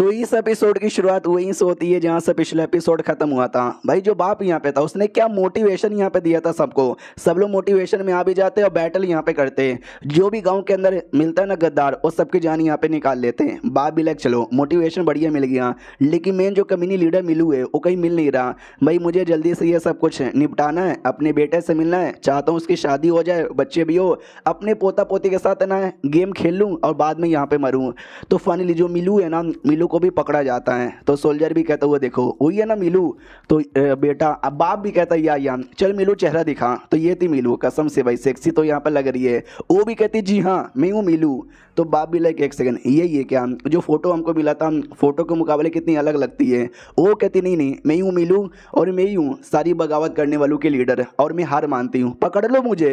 तो इस एपिसोड की शुरुआत वहीं से होती है जहां से पिछला एपिसोड खत्म हुआ था। भाई जो बाप यहाँ पे था उसने क्या मोटिवेशन यहाँ पे दिया था सबको। सब लोग मोटिवेशन में आ भी जाते और बैटल यहाँ पे करते। जो भी गांव के अंदर मिलता है ना गद्दार, वो सबकी जान यहाँ पे निकाल लेते हैं। बाप भी लाइक चलो मोटिवेशन बढ़िया मिल गया, लेकिन मेन जो कम्युनिटी लीडर मिलू है वो कहीं मिल नहीं रहा। भाई मुझे जल्दी से ये सब कुछ निपटाना है, अपने बेटे से मिलना है, चाहता हूँ उसकी शादी हो जाए, बच्चे भी हो, अपने पोता पोती के साथ ना गेम खेल लूँ और बाद में यहाँ पे मरूँ। तो फाइनली जो मिलू है ना, मिलू को भी पकड़ा जाता है। तो सोल्जर भी कहता हुआ देखो वही है ना मिलू। तो बेटा अब बाप भी कहता है या चल मिलू चेहरा दिखा। तो ये थी मिलू, कसम से भाई सेक्सी तो यहाँ पर लग रही है। वो भी कहती जी हाँ मैं हूँ मिलू। तो बाप भी लाइक एक सेकंड ये क्या जो फोटो हमको मिला था फोटो के मुकाबले कितनी अलग लगती है। वो कहती नहीं मैं ही हूँ मिलू और मैं ही हूँ सारी बगावत करने वालों के लीडर और मैं हार मानती हूँ, पकड़ लो मुझे।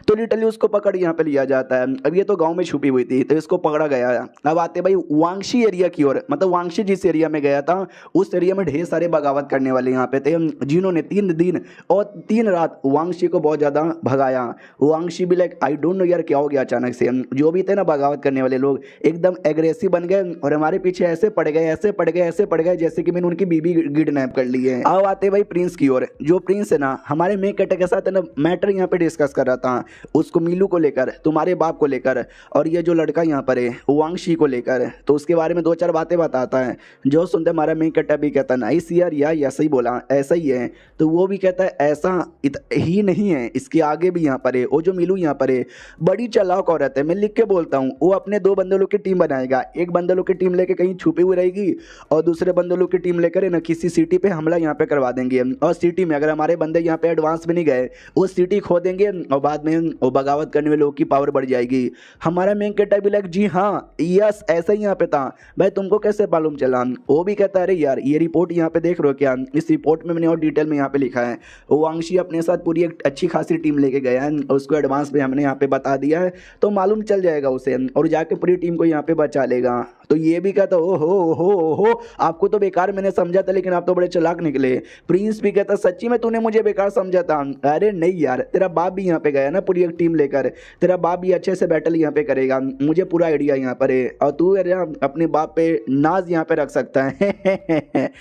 तो लिटरली उसको पकड़ यहाँ पे लिया जाता है। अब ये तो गाँव में छुपी हुई थी तो इसको पकड़ा गया। अब आते भाई वांगशी एरिया की ओर, मतलब वांगशी जिस एरिया में गया था उस एरिया में ढेर सारे बगावत करने वाले यहाँ पे थे, जिन्होंने 3 दिन और 3 रात वांगशी को बहुत ज़्यादा भगाया। वांगशी भी लाइक आई डोंट नो यार क्या हो गया अचानक से। जो भी थे ना बगावत करने वाले लोग एकदम एग्रेसिव बन गए और हमारे पीछे ऐसे पड़ गए जैसे कि मैंने उनकी बीबी किडनैप कर ली है। अब आते भाई प्रिंस की ओर। जो प्रिंस है ना हमारे मेन कैरेक्टर के साथ है ना मैटर यहाँ पे डिस्कस कर रहा था, उसको मिलू को लेकर, तुम्हारे बाप को लेकर, और ये जो लड़का यहाँ पर है वांगशी को लेकर। तो उसके बारे में 2-4 बातें बताता है जो सुनते हमारा मेन कैरेक्टर भी कहता है नाइस यार ऐसा ही बोला, ऐसा ही है। तो वो भी कहता है ऐसा ही नहीं है, इसके आगे भी यहाँ पर है। वो जो मिलू यहाँ पर है बड़ी चालाक औरत है, मैं लिख के बोलता हूँ। वो अपने 2 बंदे लोग की टीम बनाएगा, एक बंदे लोग की टीम लेके कहीं छुपी हुई रहेगी और दूसरे बंदे लोग की टीम लेकर है ना किसी सिटी पे हमला यहाँ पे करवा देंगे। और सिटी में अगर हमारे बंदे यहाँ पे एडवांस में नहीं गए वो सिटी खो देंगे और बाद में वो बगावत करने वाले लोगों की पावर बढ़ जाएगी। हमारा मेन कैरेक्टर भी लाइक जी हाँ यस ऐसा ही यहाँ पे था। भाई तुमको कैसे मालूम चला? वो भी कहता है अरे यार ये रिपोर्ट यहाँ पे देख रहे हो क्या, इस रिपोर्ट में मैंने और डिटेल में यहाँ पे लिखा है। वांगशी अपने साथ पूरी एक अच्छी खासी टीम लेके गया है, उसको एडवांस में हमने यहाँ पे बता दिया है तो मालूम चल जाएगा उसे और जाके पूरी टीम को यहाँ पे बचा लेगा। तो ये भी कहता ओहो आपको तो बेकार मैंने समझा था लेकिन आप तो बड़े चालाक निकले। प्रिंस भी कहता सच्ची में तूने मुझे बेकार समझा था? अरे नहीं यार तेरा बाप भी यहाँ पे गया ना पूरी एक टीम लेकर, तेरा बाप भी अच्छे से बैटल यहाँ पे करेगा, मुझे पूरा आइडिया यहाँ पर है और तू अपने बाप पे नाज यहाँ पे रख सकता है।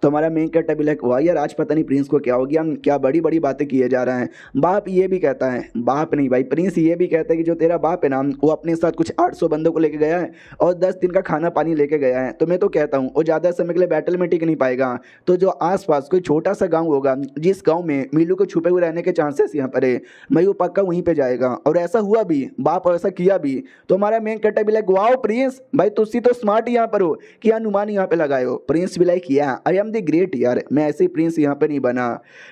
तो हमारा मेन कैरेक्टर भी लाइक वाह यार आज पता नहीं प्रिंस को क्या हो गया, क्या बड़ी बड़ी बातें किए जा रहे हैं। बाप ये भी कहता है, बाप नहीं भाई प्रिंस ये भी कहता है कि जो तेरा बाप है ना वो अपने साथ कुछ 800 बंदों को लेके गया है और 10 दिन का खाना पानी लेके गया है। तो मैं तो कहता हूँ वो ज़्यादा समय के लिए बैटल में टिक नहीं पाएगा। तो जो आसपास कोई छोटा सा गाँव होगा जिस गाँव में मिलू को छुपे हुए रहने के चांसेस यहाँ पर है, मैं वो पक्का वहीं पर जाएगा। और ऐसा हुआ भी, बाप ऐसा किया भी। तो हमारा मेन कैरेक्टर भी लाइक वाओ प्रिंस भाई तुसी तो स्मार्ट यहाँ पर हो कि अनुमान यहाँ पे लगाए हो। प्रिंस भी लाइक या आई एम द ग्रेट यार, मैं ऐसे प्रिंस यहाँ पे नहीं बना।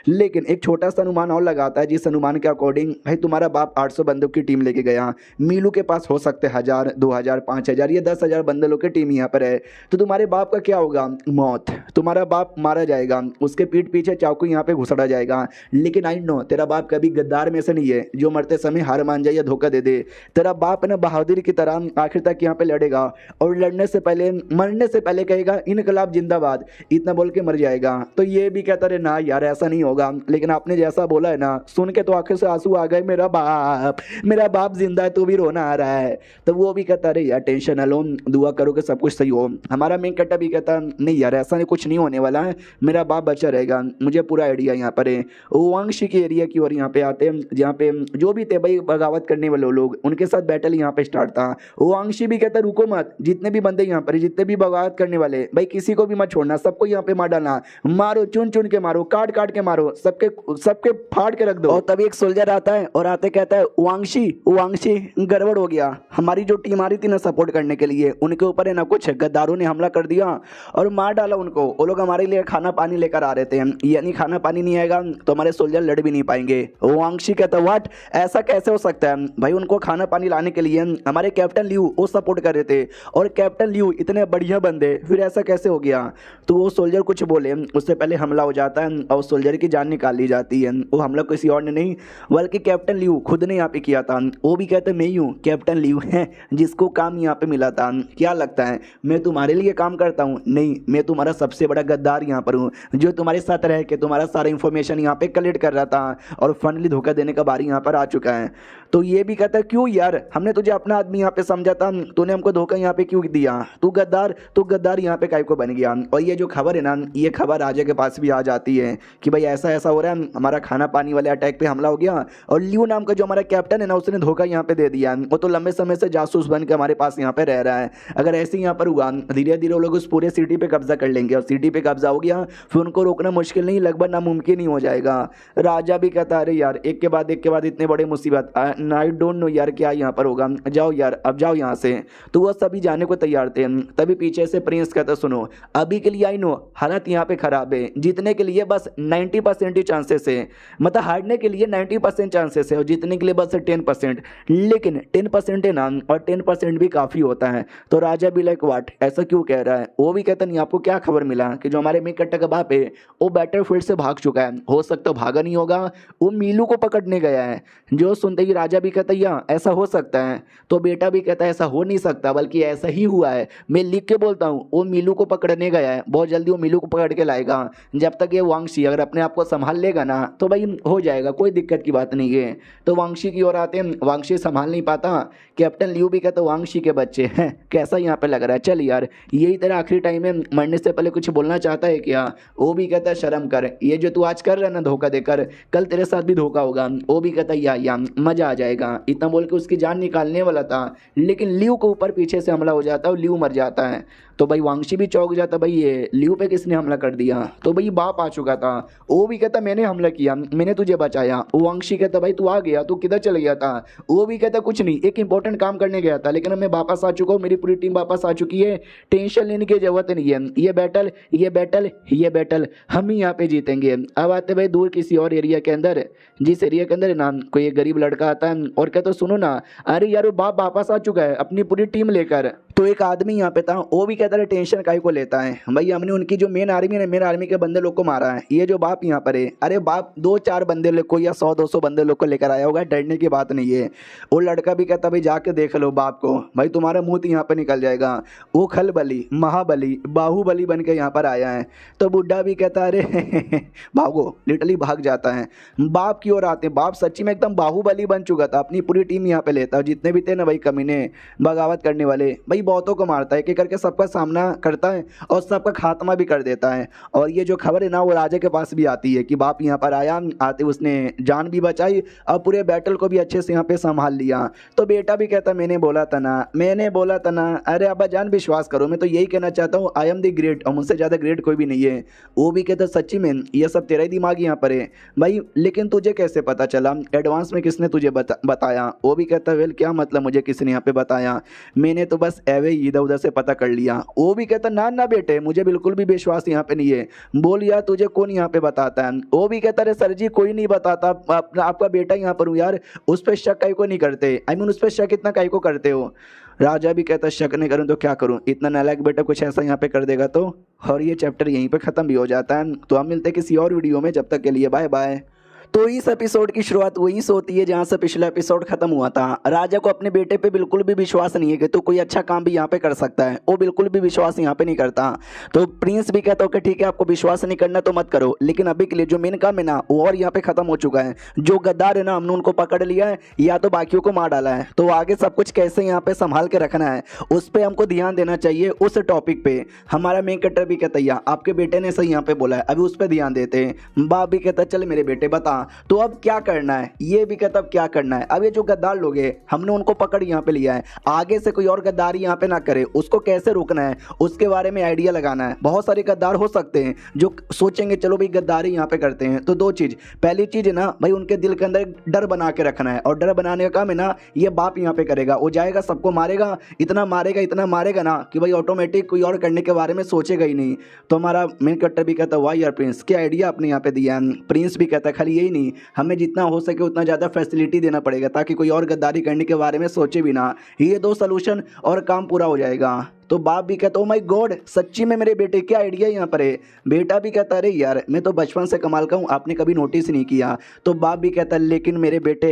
लेकिन एक छोटा सा अनुमान और लगाता है जिस अनुमान के अकॉर्डिंग भाई तुम्हारा बाप 800 बंदों की टीम लेके गया, मिलू के पास हो सकते 1000 2000 5000 या 10,000 बंदलों की टीम यहाँ पर है। तो तुम्हारे बाप का क्या होगा? मौत। तुम्हारा बाप मारा जाएगा, उसके पीठ पीछे चाकू यहाँ पे घुसड़ा जाएगा। लेकिन आई नो तेरा बाप कभी गद्दार में से नहीं है जो मरते समय हार मान जाए या धोखा दे दे। तेरा बाप ना बहादुर की तरह आखिर तक यहाँ पे लड़ेगा और लड़ने से पहले मरने से पहले कहेगा इनकलाब जिंदाबाद, इतना बोल के मर जाएगा। तो ये भी कहता रहे ना यार ऐसा नहीं होगा, लेकिन आपने जैसा बोला है ना सुन के तो आंखों से आंसू आ गए, मेरा बाप जिंदा है तो भी रोना आ रहा है। तो वो भी कहता रहे यार टेंशन ना लो, दुआ करो कि सब कुछ सही हो। हमारा मेन कैरेक्टर भी कहता नहीं यार ऐसा नहीं कुछ नहीं होने वाला है, मेरा बाप बचा रहेगा, मुझे पूरा आइडिया यहाँ पर है। वांगशी के एरिया की ओर यहाँ पे आते हैं जहाँ पे जो भी थे भाई बगावत करने वाले लोग, उनके साथ बैटल यहाँ पे स्टार्ट था। वांगशी भी कहता रुको मत, जितने भी बंदे यहाँ पर जितने भी बगावत करने वाले भाई किसी को भी मत छोड़ना, सबको यहाँ पे मार डालना, मारो चुन चुन के मारो, काट काट के मारो, सबके फाड़ के रख दो। और तभी एक सोल्जर आता है और आते कहता है वांगशी गड़बड़ हो गया, हमारी जो टीम आ रही थी ना सपोर्ट करने के लिए उनके ऊपर है ना कुछ गद्दारों ने हमला कर दिया और मार डाला उनको। वो लोग हमारे लिए खाना पानी लेकर आ रहे थे, यानी खाना पानी नहीं आएगा तो हमारे सोल्जर लड़ भी नहीं पाएंगे। वांगशी कहता व्हाट, ऐसा कैसे हो सकता है भाई? उनको खाना पानी लाने के लिए हमारे कैप्टन लियू वो सपोर्ट कर रहे थे और कैप्टन लियू इतने बढ़िया बंदे, फिर ऐसा कैसे हो गया? तो वो सोल्जर कुछ बोले उससे पहले हमला हो जाता है और सोल्जर की जान निकाल ली जाती है। वो हमला किसी और ने नहीं बल्कि कैप्टन लियू खुद ने यहाँ पे किया था। वो भी कहते मैं ही हूँ कैप्टन लियू है जिसको काम यहाँ पे मिला था। क्या लगता है मैं तुम्हारे लिए काम करता हूँ? नहीं, मैं तुम्हारा सबसे बड़ा गद्दार यहाँ पर हूँ जो तुम्हारे साथ रह के तुम्हारा सारा इंफॉर्मेशन यहाँ पे कलेक्ट कर रहा था और फाइनली धोखा देने का बारी यहाँ पर आ चुका है। तो ये भी कहता है क्यों यार, हमने तुझे अपना आदमी यहाँ पे समझा था, तूने हमको धोखा यहाँ पे क्यों दिया? तू गद्दार तो गद्दार यहाँ पे काय को बन गया। और ये जो खबर है ना, ये खबर राजा के पास भी आ जाती है कि भाई ऐसा ऐसा हो रहा है, हमारा खाना पानी वाले अटैक पे हमला हो गया और लियो नाम का जो हमारा कैप्टन है ना, उसने धोखा यहाँ पे दे दिया। वो तो लंबे समय से जासूस बन के हमारे पास यहाँ पे रह रहा है। अगर ऐसे ही यहाँ पर हुआ, धीरे धीरे वो लोग उस पूरे सिटी पे कब्जा कर लेंगे और सिटी पे कब्जा हो गया फिर उनको रोकना मुश्किल नहीं, लगभग नामुमकिन ही हो जाएगा। राजा भी कहता है अरे यार एक के बाद इतने बड़े मुसीबत, आई डोंट नो यार क्या यहाँ पर होगा, जाओ यार अब जाओ यहाँ से। तो वो सभी जाने को तैयार थे। तभी पीछे से प्रिंस कहता सुनो अभी के लिए आई नो हालत यहाँ पे खराब है, जीतने के लिए बस 90% ही चांसेस है, मतलब हारने के लिए 90% चांसेस है और जीतने के लिए बस 10%, लेकिन 10% है ना और 10% भी काफ़ी होता है। तो राजा भी लाइक वाट, ऐसा क्यों कह रहा है। वो भी कहता नहीं आपको क्या खबर मिला कि जो हमारे मेन कट्टा का बाप है वो बैटलफील्ड से भाग चुका है, हो सकता है भागा नहीं होगा, वो मीलू को पकड़ने गया है। जो सुनते ही राजा भी कहता या ऐसा हो सकता है, तो बेटा भी कहता है ऐसा हो नहीं सकता बल्कि ऐसा ही हुआ है, मैं लिख के बोलता हूँ वो मीलू को पकड़ने गया है, बहुत जल्दी वो मीलू को पकड़ के लाएगा। जब तक ये वांगशी अगर अपने आप को संभाल लेगा ना तो भाई हो जाएगा, कोई दिक्कत की बात नहीं है। तो वांगशी की ओर आते हैं, वांगशी संभाल नहीं पाता। कैप्टन लियू भी कहता वांगशी के बच्चे हैं कैसा यहाँ पे लग रहा है, चल यार यही तेरा आखिरी टाइम है, मरने से पहले कुछ बोलना चाहता है क्या। वो भी कहता है शर्म कर, ये जो तू आज कर रहा है ना धोखा देकर, कल तेरे साथ भी धोखा होगा। वो भी कहता है या मजा आ जाएगा। इतना बोल के उसकी जान निकालने वाला था, लेकिन लियू को ऊपर पीछे से हमला हो जाता है और लियू मर जाता है। तो भाई वांगशी भी चौंक जाता, भाई ये लियू पे किसने हमला कर दिया। तो भाई बाप आ चुका था। वो भी कहता मैंने हमला किया, मैंने तुझे बचाया। वांगशी कहता भाई तू आ गया, तू किधर चले गया था। वो भी कहता कुछ नहीं, एक इंपॉर्टेंट काम करने गया था, लेकिन मैं वापस आ चुका हूँ, मेरी पूरी टीम वापस आ चुकी है, टेंशन लेने की जरूरत नहीं है। ये बैटल हम ही यहाँ पे जीतेंगे। अब आते भाई दूर किसी और एरिया के अंदर, जिस एरिया के अंदर ना कोई एक गरीब लड़का आता है और कहता सुनो ना, अरे यार वो बाप वापस आ चुका है अपनी पूरी टीम लेकर। तो एक आदमी यहाँ पे था, वो भी कहता है टेंशन काहे को लेता है भाई, हमने उनकी जो मेन आर्मी है, मेन आर्मी के बंदे लोग को मारा है, ये जो बाप यहाँ पर है, अरे बाप 2-4 बंदे लोग को या 100-200 बंदे लोग को लेकर आया होगा, डरने की बात नहीं है। वो लड़का भी कहता भाई जाके देख लो बाप को, भाई तुम्हारा मुंह तो यहाँ पर निकल जाएगा। वो खलबली महाबली बाहुबली बन के यहाँ पर आया है। तो बुढ़ा भी कहता अरे भागो, लिटरली भाग जाता है। बाप की ओर आते हैं, बाप सच्ची में एकदम बाहुबली बन चुका था, अपनी पूरी टीम यहाँ पे लेता है, जितने भी थे ना भाई कमीने बगावत करने वाले, भाई बहुतों को मारता है, एक एक करके सबका सामना करता है और सबका खात्मा भी कर देता है। और ये जो खबर है ना वो राजा के पास भी आती है कि बाप यहाँ पर आया, आते उसने जान भी बचाई और पूरे बैटल को भी अच्छे से यहाँ पे संभाल लिया। तो बेटा भी कहता मैंने बोला था ना। अरे अब्बा जान विश्वास करो, मैं तो यही कहना चाहता हूँ आई एम द ग्रेट, और मुझसे ज़्यादा ग्रेट कोई भी नहीं है। वो भी कहता सच्ची में ये सब तेरा ही दिमाग यहाँ पर है भाई, लेकिन तुझे कैसे पता चला, एडवांस में किसने तुझे बताया। वो भी कहता वेल क्या मतलब मुझे किसने यहाँ पे बताया, मैंने तो बस एवे इधर उधर से पता कर लिया। वो भी कहता ना बेटे मुझे बिल्कुल भी विश्वास यहाँ पे नहीं है, बोल यार तुझे कौन यहाँ पे बताता है। वो भी कहता अरे सर जी कोई नहीं बताता, आपका बेटा यहाँ पर हूँ यार, उस पर शक काहे को नहीं करते, आई मीन उस पर शक इतना काहे को करते हो। राजा भी कहता शक नहीं करूँ तो क्या करूँ, इतना नालायक बेटा कुछ ऐसा यहाँ पे कर देगा तो। और ये चैप्टर यहीं पे ख़त्म भी हो जाता है। तो हम मिलते हैं किसी और वीडियो में, जब तक के लिए बाय बाय। तो इस एपिसोड की शुरुआत वहीं से होती है जहां से पिछला एपिसोड खत्म हुआ था। राजा को अपने बेटे पे बिल्कुल भी विश्वास नहीं है कि तो कोई अच्छा काम भी यहाँ पे कर सकता है, वो बिल्कुल भी विश्वास यहाँ पे नहीं करता। तो प्रिंस भी कहता है कि ठीक है आपको विश्वास नहीं करना तो मत करो, लेकिन अभी के लिए जो मेन काम है ना वो और यहाँ पे खत्म हो चुका है। जो गद्दार है ना हमने उनको पकड़ लिया है या तो बाकियों को मार डाला है, तो आगे सब कुछ कैसे यहाँ पे संभाल के रखना है उस पर हमको ध्यान देना चाहिए। उस टॉपिक पे हमारा मेन कैरेक्टर भी कहता है आपके बेटे ने सही यहाँ पे बोला है, अभी उस पर ध्यान देते हैं। बाप भी कहता चल मेरे बेटे बता तो अब क्या करना है। ये भी कहता अब क्या करना है, अब ये जो गद्दार लोग हैं हमने उनको पकड़ यहाँ पे लिया है, आगे से कोई और गद्दारी यहाँ पे ना करे, उसको कैसे रोकना है उसके बारे में आइडिया लगाना है। बहुत सारे गद्दार हो सकते हैं जो सोचेंगे चलो भाई गद्दारी यहाँ पे करते हैं, तो दो चीज, पहली चीज है ना भाई उनके दिल के अंदर डर बना के रखना है, और डर बनाने का काम है ना ये बाप यहाँ पे करेगा। वो जाएगा सबको मारेगा, इतना मारेगा ना कि भाई ऑटोमेटिक कोई और करने के बारे में सोचेगा ही नहीं। तो हमारा मेन कैरेक्टर भी कहता वाह यार प्रिंस क्या आइडिया आपने यहाँ पे दिया। प्रिंस भी कहता खाली यही नहीं, हमें जितना हो सके उतना ज़्यादा फैसिलिटी देना पड़ेगा ताकि कोई और गद्दारी करने के बारे में सोचे भी ना, ये दो सलूशन और काम पूरा हो जाएगा। तो बाप भी कहता ओ माय गॉड सच्ची में मेरे बेटे क्या आइडिया यहाँ पर है। बेटा भी कहता अरे यार मैं तो बचपन से कमाल का हूँ, आपने कभी नोटिस नहीं किया। तो बाप भी कहता लेकिन मेरे बेटे